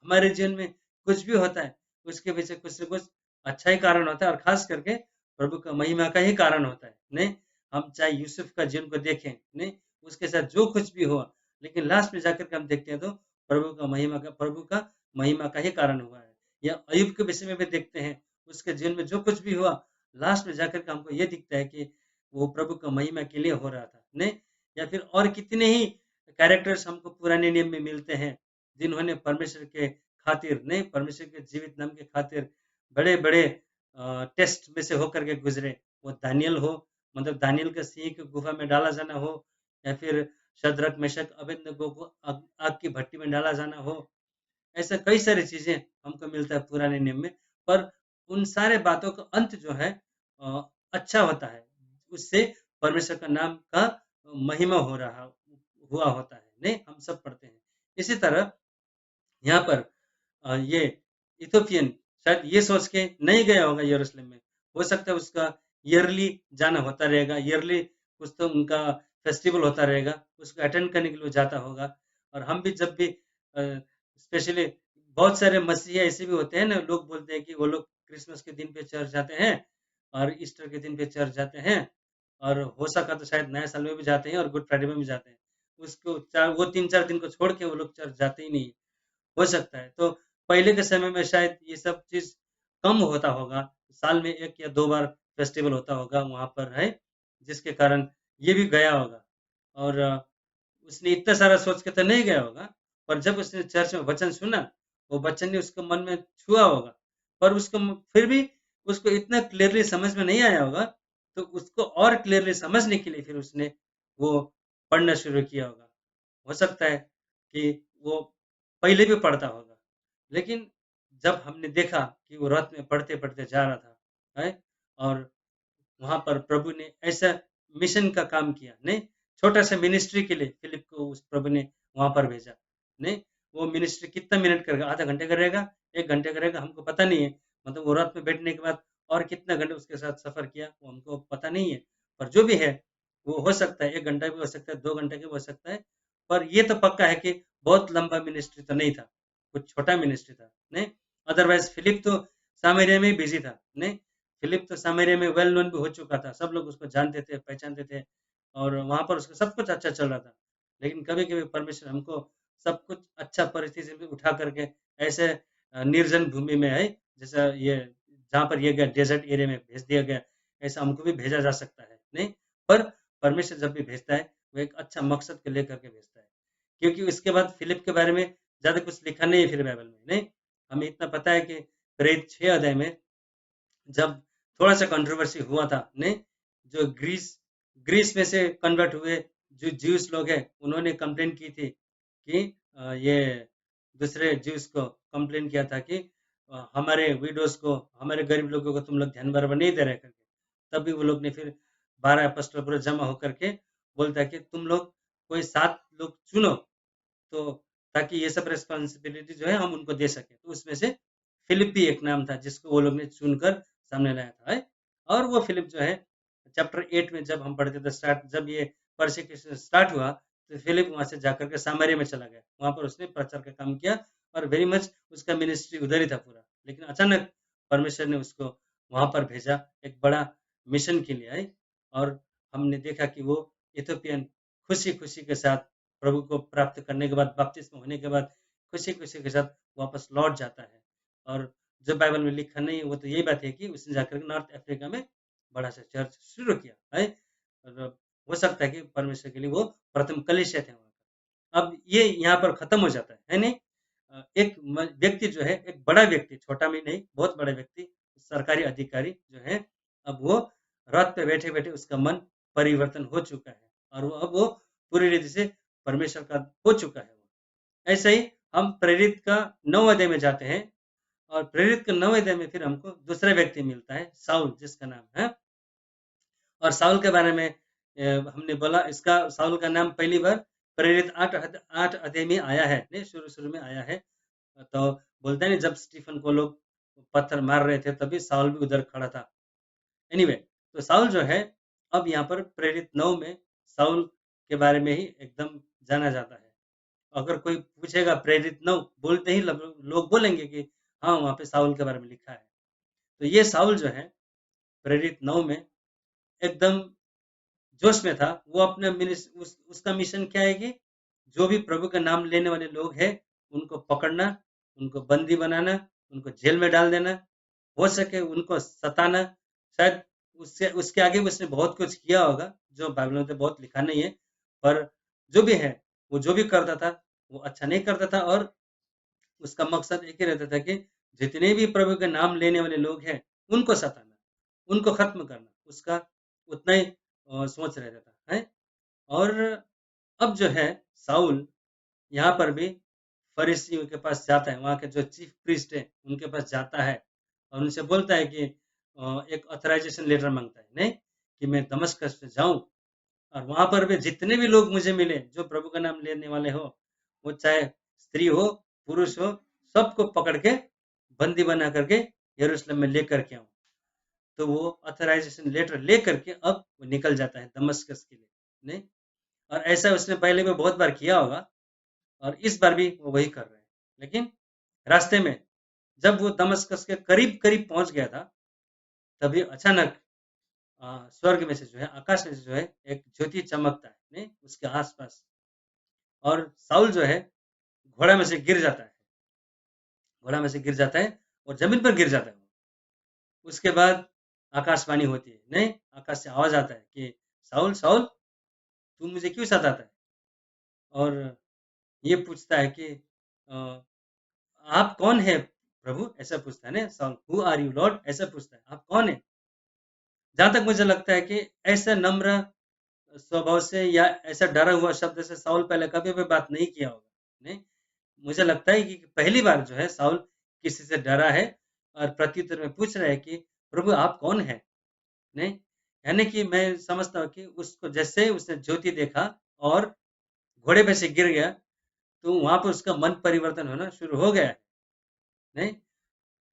हमारे जीवन में कुछ भी होता है, उसके पीछे कुछ न कुछ अच्छा ही कारण होता है और ख़ास करके प्रभु का महिमा का ही कारण होता है, नहीं? हम चाहे यूसुफ का जीवन को देखें, नहीं? उसके साथ जो कुछ भी हुआ, लेकिन लास्ट में जाकर के हम देखते हैं तो प्रभु का महिमा का ही कारण हुआ है। या अय्यूब के विषय में भी देखते हैं, उसके जीवन में जो कुछ भी हुआ, लास्ट में जाकर के हमको ये दिखता है कि वो प्रभु का महिमा के लिए हो रहा था, नहीं? या फिर और कितने ही कैरेक्टर्स हमको पुराने नियम में मिलते हैं, जिन्होंने परमेश्वर के खातिर नहीं परमेश्वर के जीवित नाम के खातिर बड़े-बड़े टेस्ट में से होकर के गुज़रे। वो दानिय्येल हो मतलब दानिय्येल के सिंह की गुफ़ा में डाला जाना हो या फिर शद्रक, मेशक, अबेदनगो को आग आग की भट्टी में डाला जाना हो। ऐसा कई सारी चीज़ें हमको मिलता है पुराने नियम में, पर उन सारे बातों का अंत जो है अ, अच्छा होता है। उससे परमेश्वर का नाम का महिमा हो रहा हुआ होता है, नहीं? हम सब पढ़ते हैं। इसी तरह यहाँ पर ये इथोपियन शायद ये सोच के नहीं गया होगा यरूशलेम में। हो सकता है उसका ईयरली जाना होता रहेगा, ईयरली कुछ तो उनका फेस्टिवल होता रहेगा, उसको अटेंड करने के लिए वो जाता होगा। और हम भी जब भी स्पेशली बहुत सारे मसीही ऐसे भी होते हैं ना, लोग बोलते हैं कि वो लोग क्रिसमस के दिन पे चर्च जाते हैं और ईस्टर के दिन पे चर्च जाते हैं और हो सका तो शायद नया साल में भी जाते हैं और गुड फ्राइडे में भी जाते हैं। उसको 4 वो 3-4 दिन को छोड़ के वो लोग चर्च जाते ही नहीं है। हो सकता है। तो पहले के समय में शायद ये सब चीज़ कम होता होगा। साल में 1 या 2 बार फेस्टिवल होता होगा वहाँ पर है, जिसके कारण ये भी गया होगा। और उसने इतना सारा सोच के तो नहीं गया होगा, पर जब उसने चर्च में वचन सुना, वो वचन ने उसके मन में छुआ होगा। पर उसको फिर भी उसको इतना क्लियरली समझ में नहीं आया होगा, तो उसको और क्लियरली समझने के लिए फिर उसने वो पढ़ना शुरू किया होगा। हो सकता है कि वो पहले भी पढ़ता होगा, लेकिन जब हमने देखा कि वो रथ में पढ़ते-पढ़ते जा रहा था, है? और वहाँ पर प्रभु ने ऐसा मिशन का काम किया, नहीं? छोटा-सा मिनिस्ट्री के लिए फिलिप को उस प्रभु ने वहाँ पर भेजा, नहीं? वो मिनिस्ट्री कितना मिनट करेगा? आधा घंटे करेगा, 1 घंटे करेगा, हमको पता नहीं है। मतलब वो रथ में बैठने के बाद और कितना घंटे उसके साथ सफ़र किया, वो हमको पता नहीं है। पर जो भी है, वो हो सकता है 1 घंटा भी हो सकता है, 2 घंटे भी हो सकता है। पर ये तो पक्का है कि बहुत लंबा मिनिस्ट्री तो नहीं था, कुछ छोटा मिनिस्ट्री था, नहीं? अदरवाइज़ फिलिप तो सामरिया में ही बिज़ी था, नहीं? फिलिप तो सामरिया में वेल नोन भी हो चुका था, सब लोग उसको जानते थे, पहचानते थे और वहाँ पर उसका सब कुछ अच्छा चल रहा था। लेकिन कभी-कभी परमेश्वर हमको सब कुछ अच्छा परिस्थिति में उठा करके ऐसे निर्जन भूमि में है, जैसा ये जहाँ पर ये गया डेज़र्ट एरिया में भेज दिया गया, ऐसा हमको भी भेजा जा सकता है, नहीं? पर परमेश्वर जब भी भेजता है, वो एक अच्छा मकसद को लेकर के भेजता है। क्योंकि उसके बाद फिलिप के बारे में ज़्यादा कुछ लिखा नहीं है फिर बाइबल में, नहीं? हमें इतना पता है कि प्रेरित 6 अध्याय में जब थोड़ा-सा कंट्रोवर्सी हुआ था, नहीं? जो ग्रीस में से कन्वर्ट हुए जो ज्यूस लोग हैं, उन्होंने कंप्लेंट की थी कि ये दूसरे ज्यूस को कंप्लेन किया था कि हमारे विडोज़ को, हमारे गरीब लोगों को तुम लोग ध्यान बराबर नहीं दे रहे करके। तभी वो लोग ने फिर 12 अपोस्तल पूरा जमा होकर के बोलता है कि तुम लोग कोई 7 लोग चुनो तो ताकि ये सब रिस्पॉन्सिबिलिटी जो है हम उनको दे सकें। तो उसमें से फिलिप भी एक नाम था जिसको वो लोग ने चुनकर सामने लाया था। है? और वो फिलिप जो है चैप्टर 8 में जब हम पढ़ते थे स्टार्ट जब ये परसिक्यूशन स्टार्ट हुआ तो फिलिप वहाँ से जाकर के सामरिया में चला गया। वहाँ पर उसने प्रचार का काम किया और वेरी मच उसका मिनिस्ट्री उधर ही था पूरा। लेकिन अचानक परमेश्वर ने उसको वहाँ पर भेजा एक बड़ा मिशन के लिए है और हमने देखा कि वो इथियोपियन खुशी-खुशी के साथ प्रभु को प्राप्त करने के बाद बपतिस्मा होने के बाद खुशी-खुशी के साथ वापस लौट जाता है। और जो बाइबल में लिखा नहीं है वो तो यही बात है कि उसने जाकर के नॉर्थ अफ्रीका में बड़ा सा चर्च शुरू किया, है? और हो सकता है कि परमेश्वर के लिए वो प्रथम कलीसिया थे वहाँ का। अब ये यहाँ पर खत्म हो जाता है नहीं? एक व्यक्ति जो है एक बड़ा व्यक्ति, छोटा भी नहीं, बहुत बड़ा व्यक्ति, सरकारी अधिकारी जो है, अब वो रथ पे बैठे-बैठे उसका मन परिवर्तन हो चुका है और वो पूरी रीति से परमेश्वर का हो चुका है वो। ऐसे ही हम प्रेरित का 9 अध्याय में जाते हैं और प्रेरित के 9 अध्याय में फिर हमको दूसरा व्यक्ति मिलता है, शाऊल जिसका नाम है और शाऊल के बारे में हमने बोला इसका शाऊल का नाम पहली बार प्रेरित 8 अध्याय में आया है, नहीं शुरू-शुरू में आया है। तो बोलते हैं ना जब स्टीफन को लोग पत्थर मार रहे थे तभी शाऊल भी उधर खड़ा था। एनीवे तो शाऊल जो है अब यहाँ पर प्रेरित 9 में शाऊल के बारे में ही एकदम जाना जाता है। अगर कोई पूछेगा प्रेरित 9 बोलते ही लोग बोलेंगे कि हाँ, वहाँ पे शाऊल के बारे में लिखा है। तो ये शाऊल जो है प्रेरित 9 में एकदम जोश में था। वो अपने उसका मिशन क्या है कि जो भी प्रभु का नाम लेने वाले लोग हैं, उनको पकड़ना, उनको बंदी बनाना, उनको जेल में डाल देना, हो सके उनको सताना। शायद उससे उसके आगे भी उसने बहुत कुछ किया होगा, जो बाइबल में तो बहुत लिखा नहीं है। पर जो भी है, वो जो भी करता था, वो अच्छा नहीं करता था और उसका मकसद एक ही रहता था कि जितने भी प्रभु के नाम लेने वाले लोग हैं, उनको सताना, उनको खत्म करना, उसका उतना ही सोच रहता था, है? और अब जो है शाऊल यहाँ पर भी फरीसियों के पास जाता है, वहाँ के जो चीफ प्रीस्ट है, उनके पास जाता है और उनसे बोलता है कि एक ऑथराइज़ेशन लेटर माँगता है, नहीं? कि मैं दमिश्क से जाऊँ और वहाँ पर भी जितने भी लोग मुझे मिले, जो प्रभु का नाम लेने वाले हो, वो चाहे स्त्री हो, पुरुष हो, सबको पकड़ के बंदी बना करके यरूशलेम में लेकर के आऊँ। तो वो ऑथराइज़ेशन लेटर लेकर के अब वो निकल जाता है दमिश्क के लिए, नहीं? और ऐसा उसने पहले भी बहुत बार किया होगा और इस बार भी वो वही कर रहे हैं। लेकिन रास्ते में जब वो दमिश्क के करीब-करीब पहुँच गया था, तभी अचानक स्वर्ग में से जो है, आकाश में से जो है, एक ज्योति चमकता है, नहीं? उसके आस-पास और शाऊल जो है, घोड़ा में से गिर जाता है। घोड़ा में से गिर जाता है और ज़मीन पर गिर जाता है वो। उसके बाद आकाशवाणी होती है, नहीं? आकाश से आवाज़ आता है कि शाऊल, शाऊल, तू मुझे क्यों सताता है? और ये पूछता है कि अ, आप कौन हैं प्रभु? ऐसा पूछता है ना शाऊल, हू आर यू लॉर्ड? ऐसा पूछता है, आप कौन हैं? जहाँ तक मुझे लगता है कि ऐसा नम्र स्वभाव से या ऐसा डरा हुआ शब्द से शाऊल पहले कभी भी बात नहीं किया होगा, नहीं? मुझे लगता है कि पहली बार जो है साउल किसी से डरा है और प्रत्युत्तर में पूछ रहा है कि प्रभु आप कौन है? नहीं, यानी कि मैं समझता हूँ कि उसको जैसे उसने ज्योति देखा और घोड़े पे से गिर गया, तो वहां पर उसका मन परिवर्तन होना शुरू हो गया है। नहीं,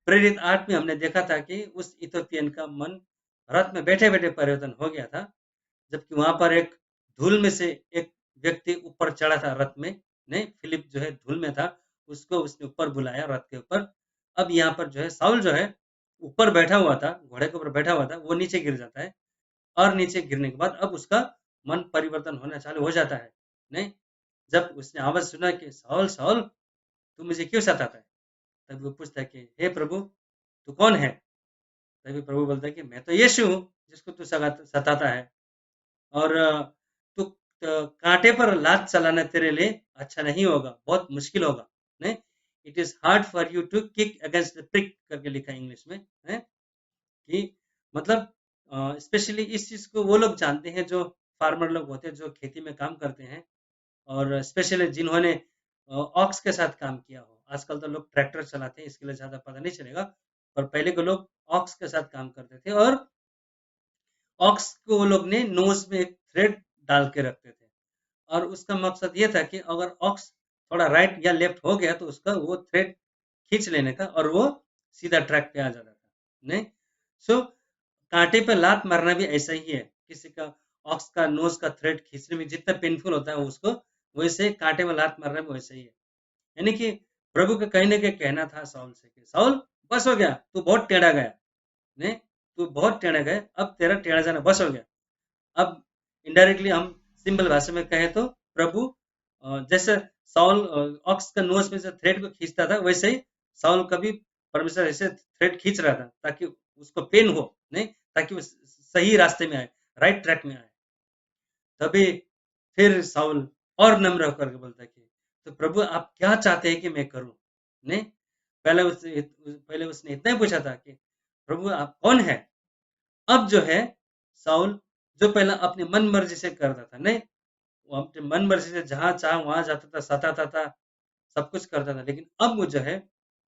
प्रेरित 8 में हमने देखा था कि उस इथोपियन का मन रथ में बैठे बैठे परिवर्तन हो गया था, जबकि वहां पर एक धूल में से एक व्यक्ति ऊपर चढ़ा था रथ में। नहीं, फिलिप जो है धूल में था, उसको उसने ऊपर बुलाया रथ के ऊपर। अब यहाँ पर जो है साउल जो है ऊपर बैठा हुआ था, घोड़े के ऊपर बैठा हुआ था, वो नीचे गिर जाता है और नीचे गिरने के बाद अब उसका मन परिवर्तन होना चालू हो जाता है। नहीं, जब उसने आवाज सुना कि साउल साउल तू मुझे क्यों सताता है, तब वो पूछता है कि हे प्रभु तू कौन है? तभी प्रभु बोलता है कि मैं तो यीशु हूँ जिसको तू सताता है। और तू कांटे पर लात चलाना तेरे लिए अच्छा नहीं होगा, बहुत मुश्किल होगा। नहीं, it is hard for you to kick against the prick करके लिखा है इंग्लिश में, है कि मतलब स्पेशली इस चीज को वो लोग जानते हैं जो फार्मर लोग होते हैं, जो खेती में काम करते हैं, और स्पेशली जिन्होंने ऑक्स के साथ काम किया हो। आजकल तो लोग ट्रैक्टर चलाते हैं, इसके लिए ज्यादा पता नहीं चलेगा, पर पहले के लोग ऑक्स के साथ काम करते थे और ऑक्स को वो लोग ने नोज में एक थ्रेड डाल के रखते थे, और उसका मकसद ये था कि अगर ऑक्स थोड़ा राइट या लेफ्ट हो गया तो उसका वो थ्रेड खींच लेने का और वो सीधा ट्रैक पे आ जाता था। नहीं, सो कांटे पे लात मारना भी ऐसा ही है। किसी का ऑक्स का नोज का थ्रेड खींचने में जितना पेनफुल होता है उसको, वैसे कांटे में लात मारना भी वैसे ही है। यानी कि प्रभु का कहीं ना कहीं कहना था साउल से कि साउल बस हो गया, तू बहुत टेढ़ा गया। नहीं, तू बहुत टेढ़ा गया, अब तेरा टेढ़ा जाना बस हो गया। अब इनडायरेक्टली हम सिंपल भाषा में कहें तो प्रभु जैसे साउल ऑक्स का नोज में से थ्रेड को खींचता था, वैसे ही साउल का भी परमेश्वर ऐसे थ्रेड खींच रहा था ताकि उसको पेन हो, नहीं, ताकि वो सही रास्ते में आए, राइट ट्रैक में आए। तभी फिर साउल और नम्र होकर के बोलता है कि तो प्रभु आप क्या चाहते हैं कि मैं करूं? नहीं, पहले उसने इतना ही पूछा था कि प्रभु आप कौन है। अब जो है साउल जो पहले अपनी मन मर्जी से करता था, नहीं, वो अपने मन मर्जी से जहां चाह वहां जाता था, सताता था, सब कुछ करता था, लेकिन अब वो जो है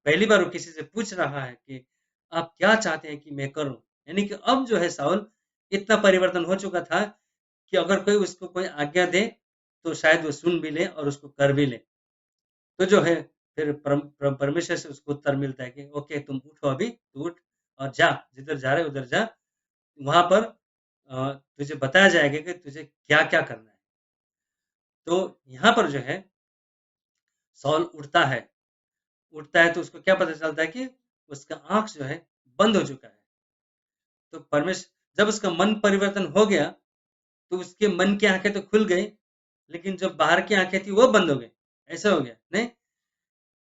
पहली बार वो किसी से पूछ रहा है कि आप क्या चाहते हैं कि मैं करूं। यानी कि अब जो है साउल इतना परिवर्तन हो चुका था कि अगर कोई उसको कोई आज्ञा दे तो शायद वो सुन भी ले और उसको कर भी ले। तो जो है फिर परमेश्वर से उसको उत्तर मिलता है कि ओके तुम उठो, अभी तू उठ और जा, जिधर जा रहे उधर जा, वहां पर तुझे बताया जाएगा कि तुझे क्या क्या करना है। तो यहाँ पर जो है सॉल उठता है तो उसको क्या पता चलता है कि उसका आंख जो है बंद हो चुका है। तो परमेश्वर जब उसका मन परिवर्तन हो गया तो उसके मन की आंखें तो खुल गई, लेकिन जो बाहर की आंखें थी वो बंद हो गई। ऐसा हो गया, नहीं,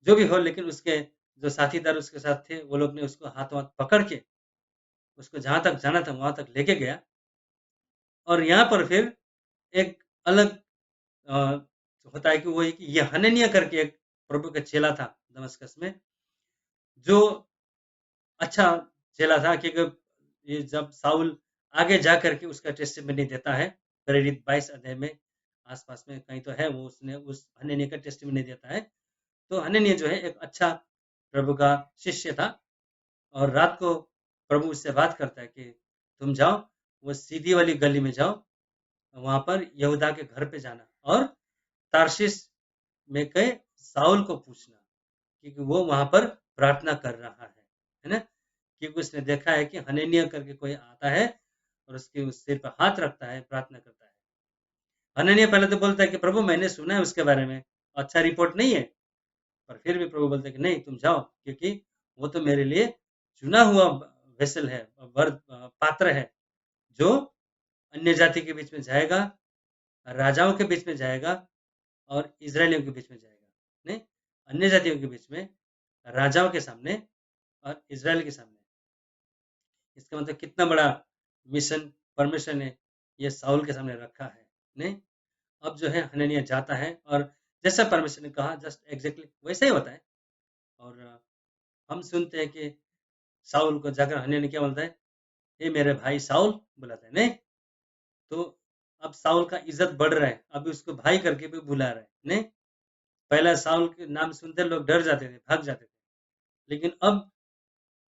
जो भी हो, लेकिन उसके जो साथीदार उसके साथ थे वो लोग ने उसको हाथों हाथ पकड़ के उसको जहां तक जाना था वहां तक लेके गया। और यहाँ पर फिर एक अलग होता है कि वो एक ये हनन्याह करके एक प्रभु का चेला था दमिश्क में, जो अच्छा चेला था, क्योंकि ये जब साउल आगे जा करके उसका टेस्टिमनी देता है, प्रेरित 22 अध्याय में आसपास में कहीं तो है, वो उसने उस हनन्याह का टेस्टिमनी देता है। तो हनन्याह जो है एक अच्छा प्रभु का शिष्य था, और रात को प्रभु उससे बात करता है कि तुम जाओ, वो सीधी वाली गली में जाओ, वहां पर यहूदा के घर पे जाना और तारशीश में गए साउल को पूछना, क्योंकि वो वहां पर प्रार्थना कर रहा है ना, क्योंकि उसने देखा है कि हनन्याह करके कोई आता है और उसके उस सिर पर हाथ रखता है, प्रार्थना करता है। हनन्याह पहले तो बोलता है कि प्रभु मैंने सुना है उसके बारे में, अच्छा रिपोर्ट नहीं है, पर फिर भी प्रभु बोलते हैं कि नहीं तुम जाओ, क्योंकि वो तो मेरे लिए चुना हुआ वेसल है, पात्र है, जो अन्य जाति के बीच में जाएगा, राजाओं के बीच में जाएगा और इजरायलियों के बीच में जाएगा। नहीं, अन्य जातियों के बीच में, राजाओं के सामने और इजराइल के सामने। इसका मतलब कितना बड़ा मिशन परमेश्वर ने ये साउल के सामने रखा है। नहीं, अब जो है हनन्याह जाता है और जैसा परमेश्वर ने कहा जस्ट एग्जैक्टली वैसा ही होता है। और हम सुनते हैं कि साउल को जाकर हनन्याह ने क्या बोलता है, ये मेरे भाई साउल बुलाता है। नहीं, तो अब साउल का इज्जत बढ़ रहा है, अभी उसको भाई करके भी बुला रहा है। नहीं, पहला साउल के नाम सुनते लोग डर जाते थे, भाग जाते थे। लेकिन अब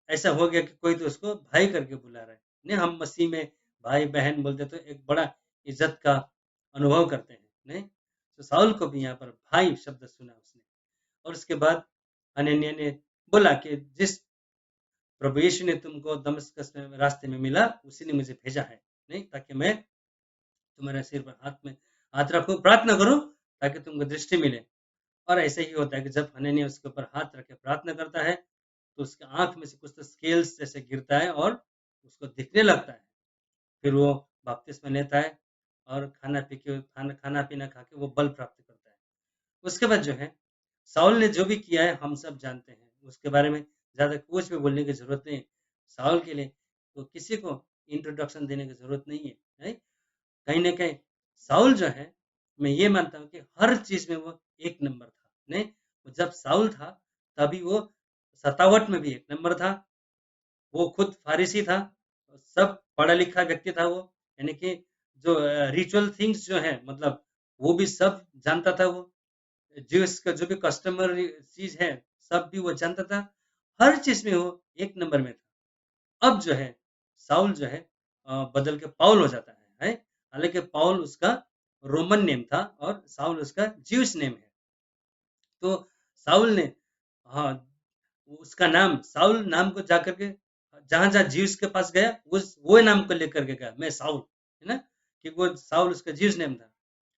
ऐसा हो गया कि कोई तो उसको भाई करके बुला रहा है। नहीं, हम मसीह में भाई-बहन बोलते तो एक बड़ा इज़्ज़त का अनुभव करते हैं, नहीं? तो साउल को भी यहाँ पर भाई शब्द सुना उसने और उसके बाद हनन्याह ने बोला कि जिस प्रभु यीशु ने तुमको दमिश्क में रास्ते में मिला, उसी ने मुझे भेजा है, नहीं? ताकि मैं तुम्हारे सिर पर हाथ रखूँ, प्रार्थना करूँ ताकि तुमको दृष्टि मिले। और ऐसे ही होता है कि जब हनन्याह उसके ऊपर हाथ रख के प्रार्थना करता है, तो उसकी आँख में से कुछ तो स्केल्स जैसे गिरता है और उसको दिखने लगता है। फिर वो बपतिस्मा लेता है और खाना-पीना खा के वो बल प्राप्त करता है। उसके बाद जो है, साउल ने जो भी किया है हम सब जानते हैं। उसके बारे में ज़्यादा कुछ भी बोलने की ज़रूरत नहीं है। साउल के लिए तो किसी को इंट्रोडक्शन देने की ज़रूरत नहीं है, नहीं? कहीं न कहीं साउल जो है, मैं ये मानता हूँ कि हर चीज़ में वो एक नंबर था, नहीं? जब साउल था, तभी वो सतावट में भी एक नंबर था। वो खुद फ़ारिसी था, सब पढ़ा-लिखा व्यक्ति था वो, यानी कि जो रिचुअल थिंग्स जो हैं मतलब वो भी सब जानता था वो। ज्यूस का जो भी कस्टमर चीज़ है, सब भी वो जानता था। हर चीज़ में वो एक नंबर में था। अब जो है, साउल जो है बदल के पाउल हो जाता है? हालाँकि पाउल उसका रोमन नेम था और साउल उसका ज्यूस नेम है। तो साउल ने हाँ, उसका नाम साउल नाम को जाकर के जहाँ-जहाँ ज्यूस के पास गया, उस वो नाम को लेकर के गया, मैं साउल, है ना? कि वो साउल उसका ज्यूस नेम था।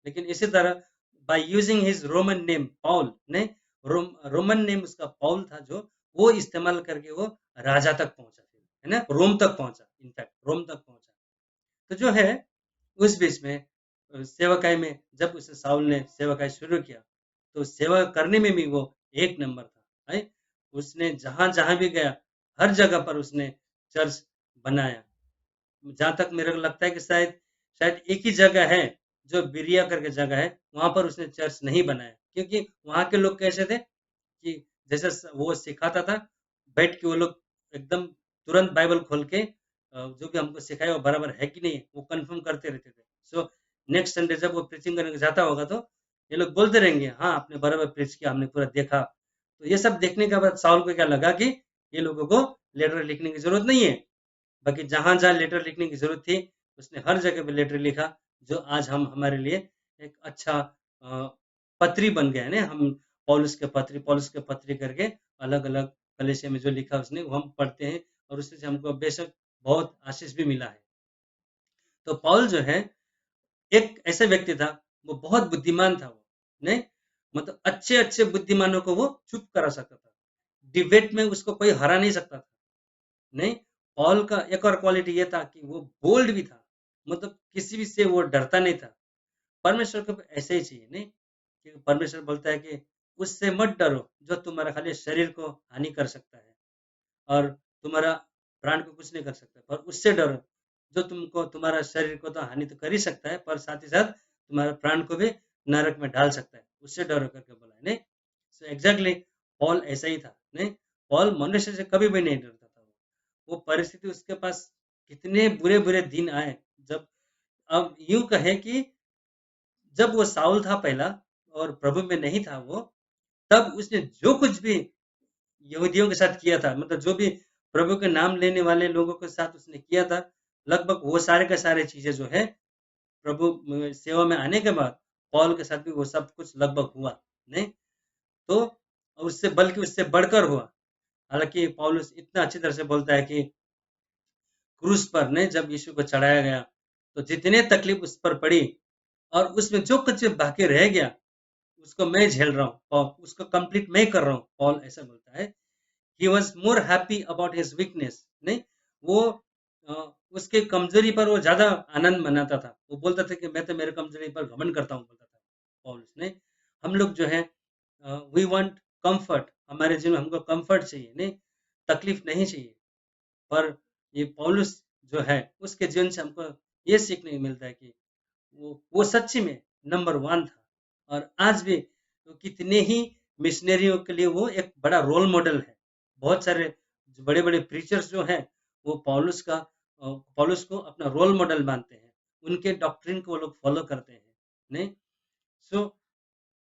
लेकिन इसी तरह by using his Roman name Paul ने रोमन नेम उसका पाउल था जो, वो इस्तेमाल करके वो राजा तक पहुँचा फिर, है ना? रोम तक पहुँचा, इनफैक्ट रोम तक पहुँचा। तो जो है, उस बीच में सेवकाई में जब उसे साउल ने सेवकाई शुरू किया, तो सेवा करने में भी वो एक नंबर था, है? उसने जहाँ-जहाँ भी गया, हर जगह पर उसने चर्च बनाया। जहाँ तक मेरे को लगता है कि शायद शायद एक ही जगह है, जो बिरिया करके जगह है, वहाँ पर उसने चर्च नहीं बनाया। क्योंकि वहाँ के लोग कैसे थे कि जैसे वो सिखाता था, बैठ के वो लोग एकदम तुरंत बाइबल खोल के जो भी हमको सिखाया वो बराबर है कि नहीं, वो कन्फर्म करते रहते थे। सो नेक्स्ट संडे जब वो प्रीचिंग करने जाता होगा तो ये लोग बोलते रहेंगे, हाँ, आपने बराबर प्रीच किया, हमने पूरा देखा। तो ये सब देखने के बाद साउल को क्या लगा कि ये लोगों को लेटर लिखने की ज़रूरत नहीं है। बाकी जहाँ-जहाँ लेटर लिखने की ज़रूरत थी, उसने हर जगह पे लेटर लिखा, जो आज हम हमारे लिए एक अच्छा पत्री बन गया है ना, हम पौलुस के पत्री करके अलग-अलग कलीसिया में जो लिखा उसने, वो हम पढ़ते हैं और उससे से हमको बेशक बहुत आशीष भी मिला है। तो पौल जो है, एक ऐसा व्यक्ति था, वो बहुत बुद्धिमान था वो, नहीं? मतलब अच्छे-अच्छे बुद्धिमानों को वो चुप करा सकता था। डिबेट में उसको कोई हरा नहीं सकता था। नहीं, पॉल का एक और क्वालिटी ये था कि वो बोल्ड भी था, मतलब किसी भी से वो डरता नहीं था। परमेश्वर को भी ऐसे ही चाहिए, नहीं? कि परमेश्वर बोलता है कि उससे मत डरो, जो तुम्हारा खाली शरीर को हानि कर सकता है और तुम्हारा प्राण को कुछ नहीं कर सकता, पर उससे डरो, जो तुमको तुम्हारा शरीर को तो हानि तो कर ही सकता है, पर साथ ही साथ तुम्हारे प्राण को भी नरक में डाल सकता है, उससे डरो करके बोला है, नहीं? सो एग्ज़ैक्टली पॉल ऐसा ही था, नहीं? पॉल मनुष्य से कभी भी नहीं डरता था। वो परिस्थिति उसके पास कितने बुरे-बुरे दिन आए, जब अब यूँ कहें कि जब वो साउल था पहला और प्रभु में नहीं था वो, तब उसने जो कुछ भी यहूदियों के साथ किया था, मतलब जो भी प्रभु के नाम लेने वाले लोगों के साथ उसने किया था, लगभग वो सारे के सारे चीज़ें जो है, प्रभु सेवा में आने के बाद पौल के साथ भी वो सब कुछ लगभग हुआ, नहीं? तो उससे बल्कि उससे बढ़कर हुआ। हालाँकि पौलुस इतना अच्छी तरह से बोलता है कि क्रूस पर ने जब यीशु को चढ़ाया गया, तो जितने तकलीफ उस पर पड़ी और उसमें जो कुछ बाकी रह गया, उसको मैं झेल रहा हूँ और उसको कंप्लीट मैं कर रहा हूँ, पॉल ऐसा बोलता है। He was more happy about his weakness, नहीं? वो अ, उसके कमज़ोरी पर वो ज़्यादा आनंद मनाता था। वो बोलता था कि मैं तो मेरे कमज़ोरी पर घमंड करता हूँ, बोलता था पौलुस, नहीं? हम लोग जो है वी वांट कम्फर्ट, हमारे जीवन में हमको कम्फर्ट चाहिए, नहीं? तकलीफ नहीं चाहिए। पर ये पौलुस जो है, उसके जीवन से हमको ये सीखने को मिलता है कि वो सच्ची में नंबर 1 था और आज भी तो कितने ही मिशनरियों के लिए वो एक बड़ा रोल मॉडल है। बहुत सारे जो बड़े-बड़े प्रीचर्स जो हैं, वो पौलुस को अपना रोल मॉडल मानते हैं। उनके डॉक्ट्रिन को वो लोग फॉलो करते हैं, नहीं? सो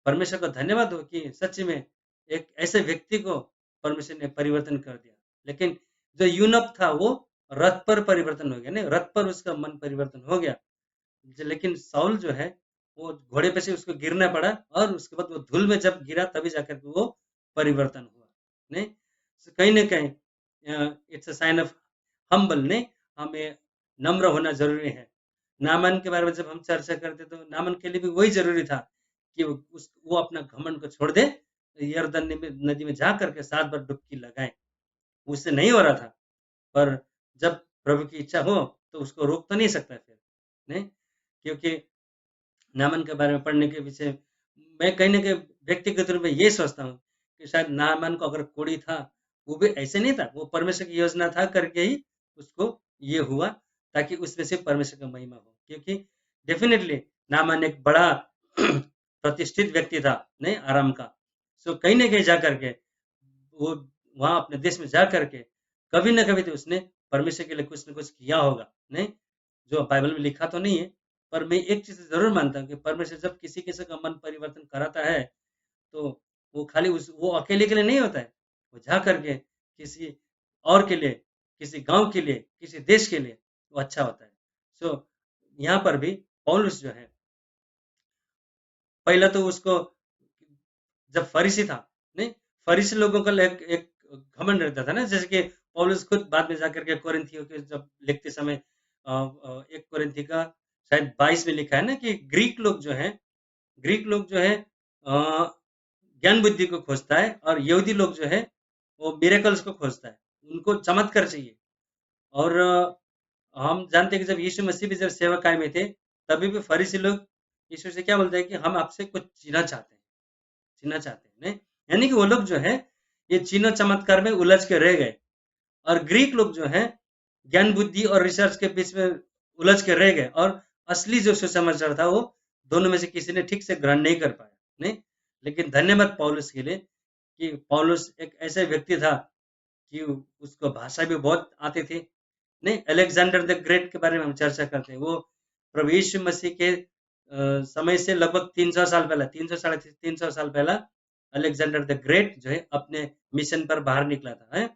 परमेश्वर का धन्यवाद हो कि सच में एक ऐसे व्यक्ति को परमेश्वर ने परिवर्तन कर दिया। लेकिन जो यूनक था वो रथ पर परिवर्तन हो गया, नहीं रथ पर उसका मन परिवर्तन हो गया। लेकिन साउल जो है वो घोड़े पे से उसको गिरना पड़ा और उसके बाद वो धूल में जब गिरा तभी जाकर के वो परिवर्तन हुआ। नहीं कहीं ना कहीं it's a sign of humble, नहीं हमें नम्र होना जरूरी है। नामान के बारे में जब हम चर्चा करते तो नामान के लिए भी वही जरूरी था कि वो अपना घमंड को छोड़ दे, यरदन नदी में जा करके 7 बार डुबकी लगाए। उससे नहीं हो रहा था, पर जब प्रभु की इच्छा हो तो उसको रोक तो नहीं सकता फिर, नहीं क्योंकि नामन के बारे में पढ़ने के पीछे मैं कहीं न कहीं व्यक्तिगत रूप में ये सोचता हूँ कि शायद नामान को अगर कोढ़ी था, वो भी ऐसे नहीं था, वो परमेश्वर की योजना था करके ही उसको ये हुआ, ताकि उसमें से परमेश्वर का महिमा हो। क्योंकि डेफ़िनेटली नामान एक बड़ा प्रतिष्ठित व्यक्ति था, नहीं आराम का। सो कहीं न कहीं जा कर के वो वहाँ अपने देश में जा कर के कभी न कभी तो उसने परमेश्वर के लिए कुछ न कुछ किया होगा, नहीं? जो बाइबल में लिखा तो नहीं है, पर मैं एक चीज़ ज़रूर मानता हूँ कि परमेश्वर जब किसी-किसी का मन परिवर्तन कराता है, तो वो खाली वो अकेले के लिए नहीं होता है। वो जा कर के किसी और के लिए, किसी गाँव के लिए, किसी देश के लिए वो अच्छा होता है। सो यहाँ पर भी पौलुस जो है, पहला तो उसको जब फरीसी था, नहीं? फरीसी लोगों का एक एक घमंड रहता था ना, जैसे कि पौलुस खुद बाद में जाकर के कोरिन्थियों के जब लिखते समय 1 कोरिन्थी का शायद 22 में लिखा है ना कि ग्रीक लोग जो है ज्ञान बुद्धि को खोजता है और यहूदी लोग जो है वो मिरेकल्स को खोजता है। उनको चमत्कार चाहिए और हम जानते हैं कि जब यीशु मसीह भी जब सेवकाई में थे, तभी भी फरीसी लोग यीशु से क्या बोलते हैं कि हम आपसे कुछ जीना चाहते हैं, नहीं? यानी कि वो लोग जो है ये चीनो चमत्कार में उलझ के रह गए और ग्रीक लोग जो है ज्ञान बुद्धि और रिसर्च के बीच में उलझ के रह गए और असली जो सुसमाचार था वो दोनों में से किसी ने ठीक से ग्रहण नहीं कर पाया, नहीं? लेकिन धन्यवाद पौलुस के लिए कि पौलुस एक ऐसे व्यक्ति था कि उसको भाषा भी बहुत आती थी, नहीं? अलेक्जेंडर द ग्रेट के बारे में हम चर्चा करते हैं। वो प्रभु यीशु मसीह के समय से लगभग 300 साल पहले 300 साढ़े 300 साल पहला अलेक्जेंडर द ग्रेट जो है अपने मिशन पर बाहर निकला था, है?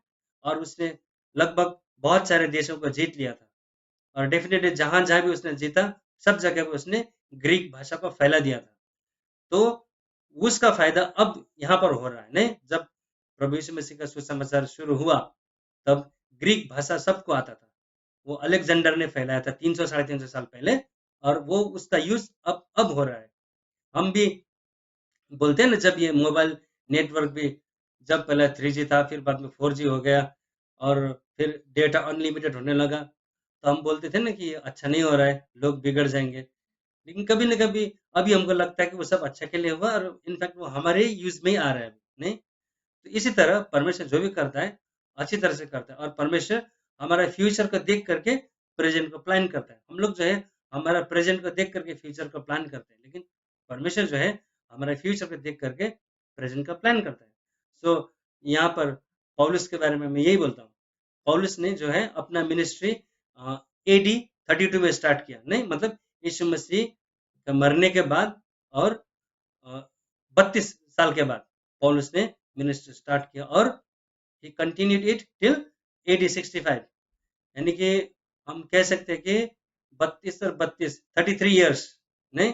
और उसने लगभग बहुत सारे देशों को जीत लिया था और डेफिनेटली जहाँ-जहाँ भी उसने जीता, सब जगह पे उसने ग्रीक भाषा को फैला दिया था। तो उसका फ़ायदा अब यहाँ पर हो रहा है, नहीं? जब प्रभु यीशु मसीह का सुसमाचार शुरू हुआ, तब ग्रीक भाषा सबको आता था। वो अलेक्जेंडर ने फैलाया था 300 साढ़े 300 साल पहले और वो उसका यूज़ अब हो रहा है। हम भी बोलते हैं ना जब ये मोबाइल नेटवर्क भी जब पहले 3G था फिर बाद में 4G हो गया और फिर डेटा अनलिमिटेड होने लगा, तो हम बोलते थे ना कि ये अच्छा नहीं हो रहा है, लोग बिगड़ जाएँगे। लेकिन कभी न कभी अभी हमको लगता है कि वो सब अच्छे के लिए हुआ और इनफैक्ट वो हमारे ही यूज़ में ही आ रहा है, नहीं? तो इसी तरह परमेश्वर जो भी करता है, अच्छी तरह से करता है और परमेश्वर हमारा फ्यूचर को देख करके प्रेज़ेंट को प्लान करता है। हम लोग जो है हमारा प्रेज़ेंट को देख करके फ्यूचर को प्लान करते हैं, लेकिन परमेश्वर जो है हमारे फ्यूचर को देख करके प्रेज़ेंट का प्लान करता है। सो यहाँ पर पौलुस के बारे में मैं यही बोलता हूँ। पौलुस ने जो है अपना मिनिस्ट्री एडी 32 में स्टार्ट किया, नहीं मतलब यीशु मसीह के मरने के बाद और 32 साल के बाद पौलुस ने मिनिस्ट्री स्टार्ट किया और ही कंटिन्यूड इट टिल एडी 65 यानी कि हम कह सकते हैं कि 32 और 32 33 इयर्स ने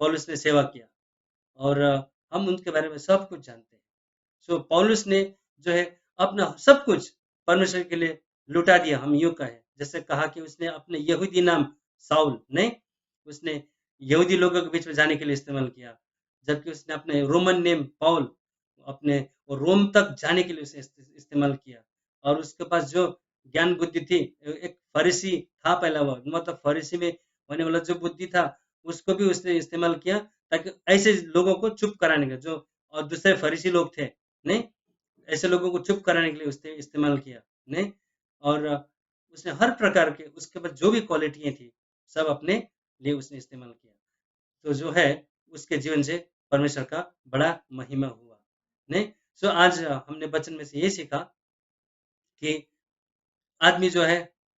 पौलुस ने सेवा किया और हम उनके बारे में सब कुछ जानते हैं। सो पौलुस ने जो है अपना सब कुछ परमेश्वर के लिए लुटा दिया, हम यूँ कहें। जैसे कहा कि उसने अपने यहूदी नाम साउल नहीं, उसने यहूदी लोगों के बीच में जाने के लिए इस्तेमाल किया। जबकि उसने अपने रोमन नेम पौल अपने रोम तक जाने के लिए उसे इस्तेमाल किया और उसके पास जो ज्ञान बुद्धि थी, एक फरीसी था पहला वो, मतलब फरीसी में होने वाला जो बुद्धि था, उसको भी उसने इस्तेमाल किया ताकि ऐसे लोगों को चुप कराने का जो और दूसरे फरीसी लोग थे, नहीं? ऐसे लोगों को चुप कराने के लिए उसने इस्तेमाल किया, नहीं? और उसने हर प्रकार के उसके पास जो भी क्वालिटियाँ थी, सब अपने लिए उसने इस्तेमाल किया। तो जो है उसके जीवन से परमेश्वर का बड़ा महिमा हुआ, नहीं? सो आज हमने वचन में से ये सीखा कि आदमी जो है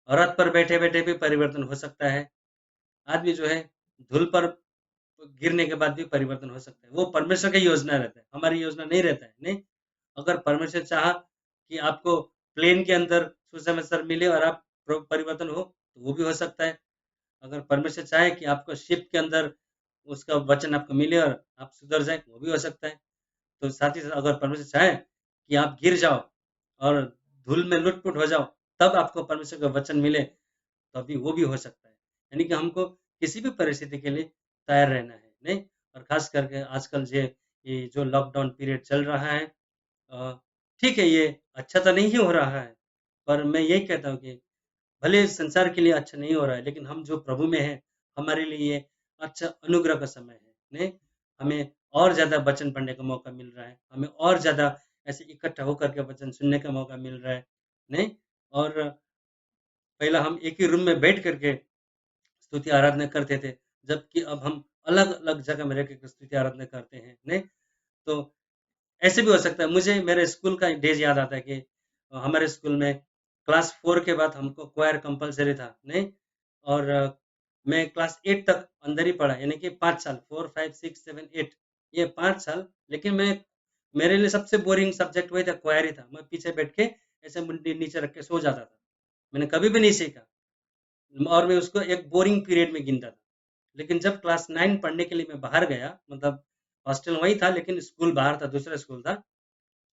रथ पर बैठे-बैठे भी परिवर्तन हो सकता है। आदमी जो है धूल पर गिरने के बाद भी परिवर्तन हो सकता है। वो परमेश्वर का योजना रहता है, हमारी योजना नहीं रहता है, नहीं। अगर परमेश्वर चाहा कि आपको प्लेन के अंदर सुसमाचार मिले और आप परिवर्तन हो, तो वो भी हो सकता है। अगर परमेश्वर चाहे कि आपको शिप के अंदर उसका वचन आपको मिले और आप सुधर जाए, वो भी हो सकता है। तो साथ ही साथ अगर परमेश्वर चाहे कि आप गिर जाओ और धूल में लुट-पुट हो जाओ, तब आपको परमेश्वर का वचन मिले, तभी वो भी हो सकता है। यानी कि हमको किसी भी परिस्थिति के लिए तैयार रहना है, नहीं? और ख़ास करके आजकल ये जो लॉकडाउन पीरियड चल रहा है, अ, ठीक है, ये अच्छा तो नहीं हो रहा है, पर मैं यही कहता हूँ कि भले संसार के लिए अच्छा नहीं हो रहा है, लेकिन हम जो प्रभु में हैं, हमारे लिए ये अच्छा अनुग्रह का समय है, नहीं? हमें और ज़्यादा वचन पढ़ने का मौका मिल रहा है, हमें और ज़्यादा ऐसे इकट्ठा होकर के वचन सुनने का मौका मिल रहा है, नहीं? और पहला हम एक ही रूम में बैठ कर के स्तुति आराधना करते थे, जबकि अब हम अलग-अलग जगह में रह के स्तुति आराधना करते हैं, नहीं? तो ऐसे भी हो सकता है। मुझे मेरे स्कूल का डेज़ याद आता है कि हमारे स्कूल में क्लास 4 के बाद हमको क्वायर कंपल्सरी था, नहीं? और मैं क्लास 8 तक अंदर ही पढ़ा, यानी कि 5 साल 4, 5, 6, 7, 8 ये 5 साल, लेकिन मेरे लिए सबसे बोरिंग सब्जेक्ट वही था, क्वायर ही था। मैं पीछे बैठ के ऐसे मुंडी नीचे रख के सो जाता था। मैंने कभी भी नहीं सीखा और मैं उसको एक बोरिंग पीरियड में गिनता था। लेकिन जब क्लास 9 पढ़ने के लिए मैं बाहर गया, मतलब हॉस्टल वही था लेकिन स्कूल बाहर था, दूसरा स्कूल था।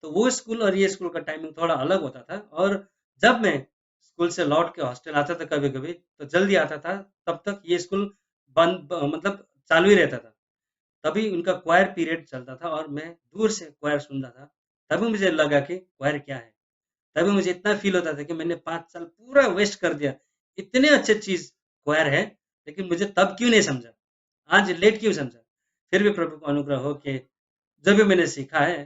तो वो स्कूल और ये स्कूल का टाइमिंग थोड़ा अलग होता था और जब मैं स्कूल से लौट के हॉस्टल आता था कभी-कभी, तो जल्दी आता था, तब तक ये स्कूल मतलब चालू ही रहता था। तभी उनका क्वायर पीरियड चलता था और मैं दूर से क्वायर सुनता था। तभी मुझे लगा कि क्वायर क्या है? तभी मुझे इतना फ़ील होता था कि मैंने 5 साल पूरा वेस्ट कर दिया। इतने अच्छे चीज़ क्वायर है, लेकिन मुझे तब क्यों नहीं समझा? आज लेट क्यों समझा? फिर भी प्रभु का अनुग्रह हो के जो भी मैंने सीखा है,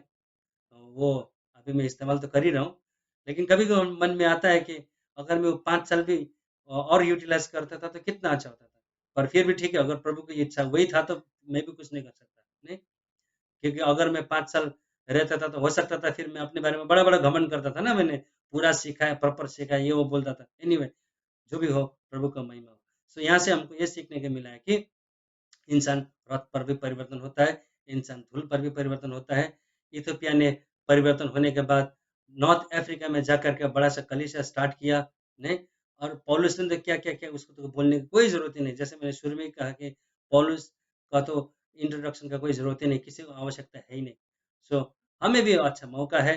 वो अभी मैं इस्तेमाल तो कर ही रहा हूँ। लेकिन कभी-कभी मन में आता है कि अगर मैं वो 5 साल भी और यूटिलाइज़ करता था, तो कितना अच्छा होता था। पर फिर भी ठीक है, अगर प्रभु की इच्छा वही था, तो मैं भी कुछ नहीं कर सकता, नहीं? क्योंकि अगर मैं 5 साल रहता था, तो हो सकता था फिर मैं अपने बारे में बड़ा-बड़ा घमंड करता था ना मैंने, पूरा सीखा है, प्रॉपर सीखा है, ये वो बोलता था। एनीवे जो भी हो, प्रभु का महिमा हो। सो यहाँ से हमको ये सीखने को मिला है कि इंसान रथ पर भी परिवर्तन होता है, इंसान धूल पर भी परिवर्तन होता है। इथियोपिया ने परिवर्तन होने के बाद नॉर्थ अफ्रीका में जाकर के बड़ा-सा कलीसिया स्टार्ट किया, नहीं? और पौलुस ने तो क्या-क्या किया उसको तो बोलने की कोई ज़रूरत ही नहीं। जैसे मैंने शुरू में ही कहा कि पौलुस का तो इंट्रोडक्शन का कोई ज़रूरत ही नहीं, किसी को आवश्यकता है ही नहीं। सो हमें भी अच्छा मौका है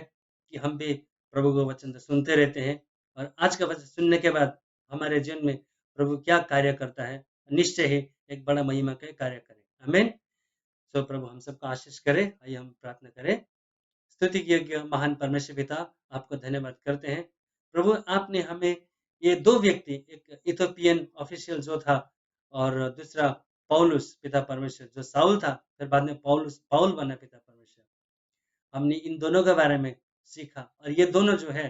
कि हम भी प्रभु का वचन तो सुनते रहते हैं और आज का वचन सुनने के बाद हमारे जीवन में प्रभु क्या कार्य करता है, निश्चय ही एक बड़ा महिमा का कार्य करे। आमीन। सो प्रभु हम सबको आशीष करे। आइए हम प्रार्थना करें। स्तुति योग्य महान परमेश्वर पिता, आपको धन्यवाद करते हैं। प्रभु आपने हमें ये 2 व्यक्ति, एक इथियोपियन ऑफिशियल जो था और दूसरा पौलुस पिता परमेश्वर जो साउल था, फिर बाद में पाउल बना पिता परमेश्वर। हमने इन दोनों के बारे में सीखा और ये दोनों जो है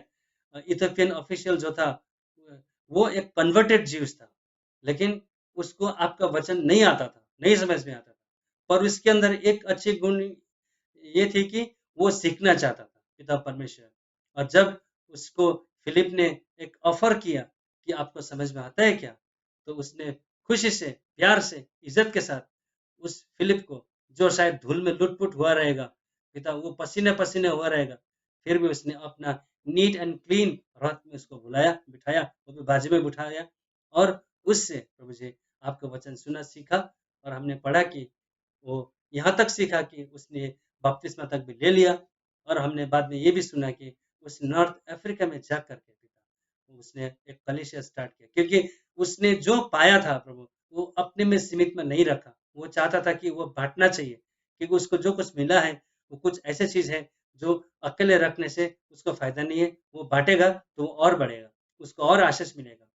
इथियोपियन ऑफिशियल जो था, वो एक कन्वर्टेड ज्यूस था, लेकिन उसको आपका वचन नहीं आता था, नहीं समझ में आता था। पर उसके अंदर एक अच्छी गुण ये थी कि वो सीखना चाहता था पिता परमेश्वर। और जब उसको फिलिप ने एक ऑफर किया कि आपको समझ में आता है क्या? तो उसने खुशी से, प्यार से, इज़्ज़त के साथ उस फिलिप को, जो शायद धूल में लुट-पुट हुआ रहेगा, पिता वो पसीने-पसीने हुआ रहेगा, फिर भी उसने अपना नीट एंड क्लीन रथ में उसको बुलाया, बिठाया, वो भी बाजू में बिठाया और उससे प्रभु जी आपका वचन सुना, सीखा और हमने पढ़ा कि वो यहाँ तक सीखा कि उसने बपतिस्मा तक भी ले लिया और हमने बाद में ये भी सुना कि उस नॉर्थ अफ्रीका में जाकर के पिता उसने एक कलीसिया स्टार्ट किया, क्योंकि उसने जो पाया था प्रभु वो अपने में सीमित में नहीं रखा। वो चाहता था कि वो बाँटना चाहिए, क्योंकि उसको जो कुछ मिला है वो कुछ ऐसी चीज़ है जो अकेले रखने से उसको फ़ायदा नहीं है। वो बाँटेगा तो वो और बढ़ेगा, उसको और आशीष मिलेगा।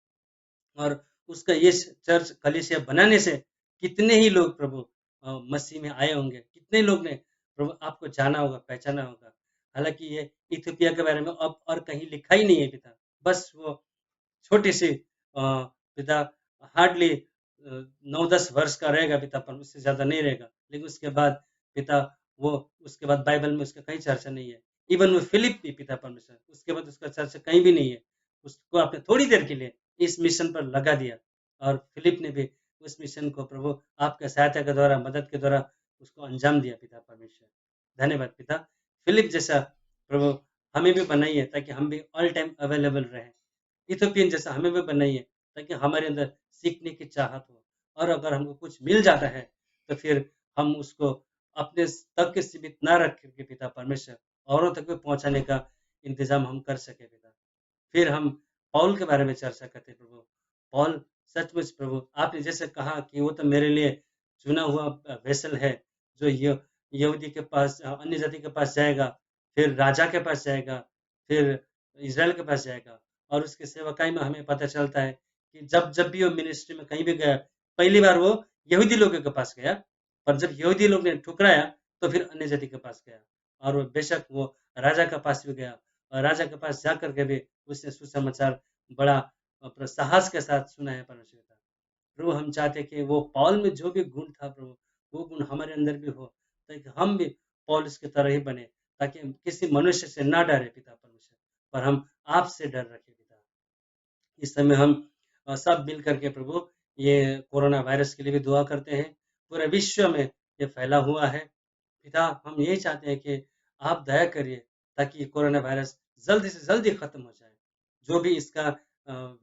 और उसका ये चर्च कलीसिया बनाने से कितने ही लोग प्रभु मसीह में आए होंगे, कितने लोग ने प्रभु आपको जाना होगा, पहचाना होगा। हालाँकि ये इथियोपिया के बारे में अब और कहीं लिखा ही नहीं है पिता। बस वो छोटी-सी पिता हार्डली 9-10 वर्ष का रहेगा पिता, पर उससे ज़्यादा नहीं रहेगा। लेकिन उसके बाद पिता वो उसके बाद बाइबल में उसका कहीं चर्चा नहीं है। इवन वो फिलिप भी पिता परमेश्वर, उसके बाद उसका चर्चा कहीं भी नहीं है। उसको आपने थोड़ी देर के लिए इस मिशन पर लगा दिया और फिलिप ने भी उस मिशन को प्रभु आपके सहायता के द्वारा, मदद के द्वारा उसको अंजाम दिया पिता परमेश्वर। धन्यवाद पिता। फिलिप जैसा प्रभु हमें भी बनाइए ताकि हम भी ऑल टाइम अवेलेबल रहें। इथोपियन जैसा हमें भी बनाइए ताकि हमारे अंदर सीखने की चाहत हो, और अगर हमको कुछ मिल जाता है तो फिर हम उसको अपने तक के सीमित ना रख करके पिता परमेश्वर औरों तक भी पहुंचाने का इंतजाम हम कर सके पिता। फिर हम पौल के बारे में चर्चा करते हैं प्रभु। पौल सचमुच प्रभु आपने जैसे कहा कि वो तो मेरे लिए चुना हुआ वेसल है, जो यहूदी के पास, अन्य जाति के पास जाएगा, फिर राजा के पास जाएगा, फिर इज़राइल के पास जाएगा। और उसकी सेवकाई में हमें पता चलता है कि जब भी वो मिनिस्ट्री में कहीं भी गया, पहली बार वो यहूदी लोगों के पास गया, पर जब यहूदी लोग ने ठुकराया तो फिर अन्य जाति के पास गया। और वो बेशक वो राजा के पास भी गया, और राजा के पास जाकर के भी उसने सुसमाचार बड़ा साहस के साथ सुनाया परमेश्वर का। प्रभु हम चाहते हैं कि वो पौल में जो भी गुण था प्रभु, वो गुण हमारे अंदर भी हो, ताकि हम भी पौलुस की तरह ही बने, ताकि हम किसी मनुष्य से ना डरे पिता परमेश्वर, पर हम आपसे डर रखें पिता। इस समय हम सब मिल करके प्रभु ये कोरोना वायरस के लिए भी दुआ करते हैं। पूरे विश्व में ये फैला हुआ है। पिता हम यही चाहते हैं कि आप दया करिए ताकि कोरोना वायरस जल्दी से जल्दी खत्म हो जाए। जो भी इसका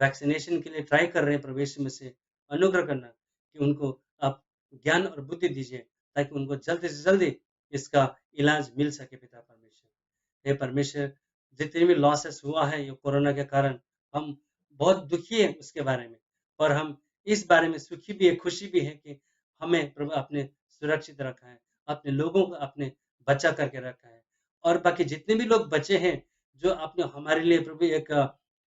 वैक्सीनेशन के लिए ट्राई कर रहे हैं प्रभु यीशु मसीह, अनुग्रह करना कि उनको आप ज्ञान और बुद्धि दीजिए ताकि उनको जल्दी से जल्दी इसका इलाज मिल सके पिता परमेश्वर। हे परमेश्वर, जितने भी लॉसेस हुआ है ये कोरोना के कारण, हम बहुत दुखी हैं उसके बारे में, पर हम इस बारे में सुखी भी है, खुशी भी है कि हमें प्रभु आपने सुरक्षित रखा है, अपने लोगों को आपने बचा करके रखा है। और बाकी जितने भी लोग बचे हैं, जो आपने हमारे लिए प्रभु एक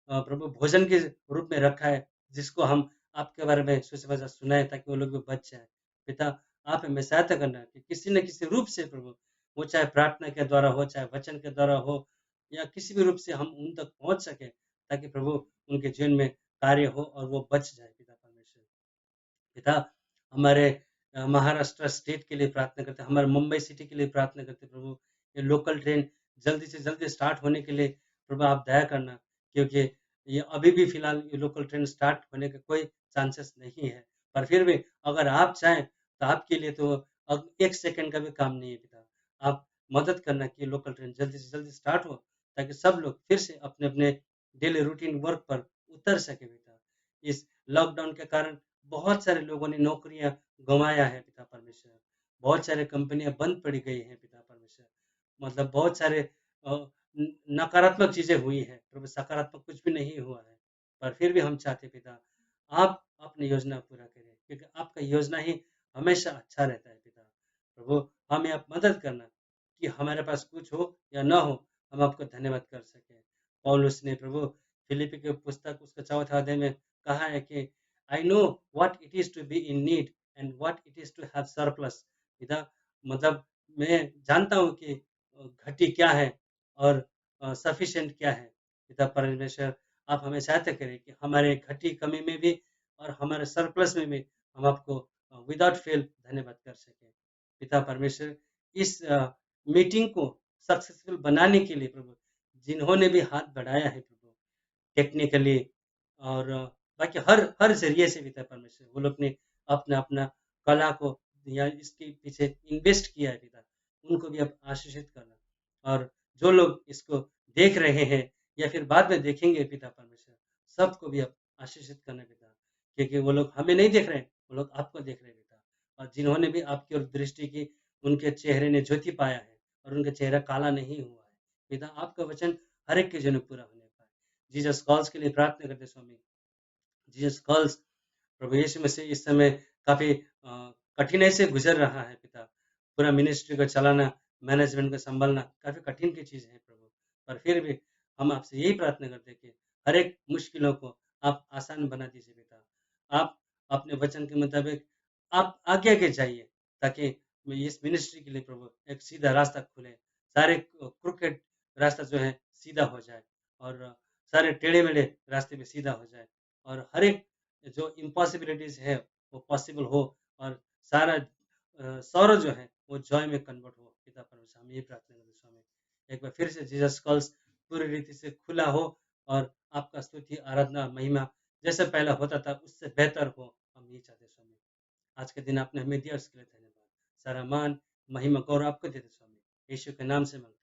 प्रभु भोजन के रूप में रखा है, जिसको हम आपके बारे में सुसमाचार सुनाएँ ताकि वो लोग भी बच जाएँ। पिता, आप हमें सहायता करना कि किसी न किसी रूप से प्रभु, वो चाहे प्रार्थना के द्वारा हो, चाहे वचन के द्वारा हो, या किसी भी रूप से हम उन तक पहुँच सकें, ताकि प्रभु उनके जीवन में कार्य हो और वो बच जाए पिता परमेश्वर। पिता, हमारे महाराष्ट्र स्टेट के लिए प्रार्थना करते हैं, हमारे मुंबई सिटी के लिए प्रार्थना करते हैं प्रभु। ये लोकल ट्रेन जल्दी से जल्दी स्टार्ट होने के लिए प्रभु आप दया करना, क्योंकि ये अभी भी फिलहाल ये लोकल ट्रेन स्टार्ट होने का कोई चांसेस नहीं है। पर फिर भी अगर आप चाहें तो आपके लिए तो अब 1 सेकंड का भी काम नहीं है पिता। आप मदद करना कि लोकल ट्रेन जल्दी से जल्दी स्टार्ट हो, ताकि सब लोग फिर से अपने-अपने डेली रूटीन वर्क पर उतर सकें पिता। इस लॉकडाउन के कारण बहुत सारे लोगों ने नौकरियाँ गँवाया है पिता परमेश्वर। बहुत सारे कंपनियाँ बंद पड़ी गई हैं पिता परमेश्वर। मतलब बहुत सारे अ, न नकारात्मक चीज़ें हुई हैं, प्रभु सकारात्मक कुछ भी नहीं हुआ है। पर फिर भी हम चाहते हैं पिता, आप अपनी योजना पूरा करें, क्योंकि आपका योजना ही हमेशा अच्छा रहता है पिता। प्रभु हमें आप मदद करना कि हमारे पास कुछ हो या ना हो, हम आपको धन्यवाद कर सकें। पौलुस ने प्रभु फिलिप्पी की पुस्तक उसका 4वाँ अध्याय में कहा है कि I know what it is to be in need and what it is to have surplus. पिता मतलब मैं जानता हूँ कि घटी क्या है और सफिशिएंट क्या है। पिता परमेश्वर, आप हमें सहायता करें कि हमारे घटी कमी में भी और हमारे सरप्लस में भी हम आपको विदाउट फेल धन्यवाद कर सकें। पिता परमेश्वर, इस मीटिंग को सक्सेसफुल बनाने के लिए प्रभु, जिन्होंने भी हाथ बढ़ाया है प्रभु, टेक्निकली और बाकी हर हर ज़रिए से पिता परमेश्वर, वो लोग ने अपना-अपना कला को या इसके पीछे इन्वेस्ट किया है पिता, उनको भी आप आशीषित करना। और जो लोग इसको देख रहे हैं या फिर बाद में देखेंगे पिता परमेश्वर, सबको भी आप आशीषित करना पिता, क्योंकि वो लोग हमें नहीं देख रहे हैं, वो लोग आपको देख रहे हैं पिता। और जिन्होंने भी आपकी ओर दृष्टि की, उनके चेहरे ने ज्योति पाया है और उनका चेहरा काला नहीं हुआ है। पिता, आपका वचन हर एक के जीवन में पूरा होने पाए। जीसस कॉल्स के लिए प्रार्थना करते हैं स्वामी। जीसस कॉल्स प्रभु यीशु मसीह इस समय काफ़ी कठिनाई से गुज़र रहा है पिता। पूरा मिनिस्ट्री को चलाना, मैनेजमेंट को सँभालना काफ़ी कठिन की चीज़ है प्रभु। पर फिर भी हम आपसे यही प्रार्थना करते हैं कि हर एक मुश्किलों को आप आसान बना दीजिए पिता। आप अपने वचन के मुताबिक आप आगे-आगे जाइए, ताकि इस मिनिस्ट्री के लिए प्रभु एक सीधा रास्ता खुले। सारे क्रिकेट रास्ता जो है सीधा हो जाए, और सारे टेढ़े-मेढ़े रास्ते भी सीधा हो जाए, और हर एक जो इम्पॉसिबिलिटीज़ है वो पॉसिबल हो, और सारा सौरव जो है वो जॉय में कन्वर्ट हो। पिता परमेश्वर, हम यही प्रार्थना करते हैं स्वामी। एक बार फिर से जीसस कॉल्स पूरी रीति से खुला हो, और आपका स्तुति, आराधना, महिमा जैसे पहले होता था उससे बेहतर हो। हम हम यही चाहते हैं स्वामी। आज के दिन आपने हमें दिया उसके लिए धन्यवाद। सारा मान, महिमा, गौरव आपको देते स्वामी। यीशु के नाम से मांगते हैं।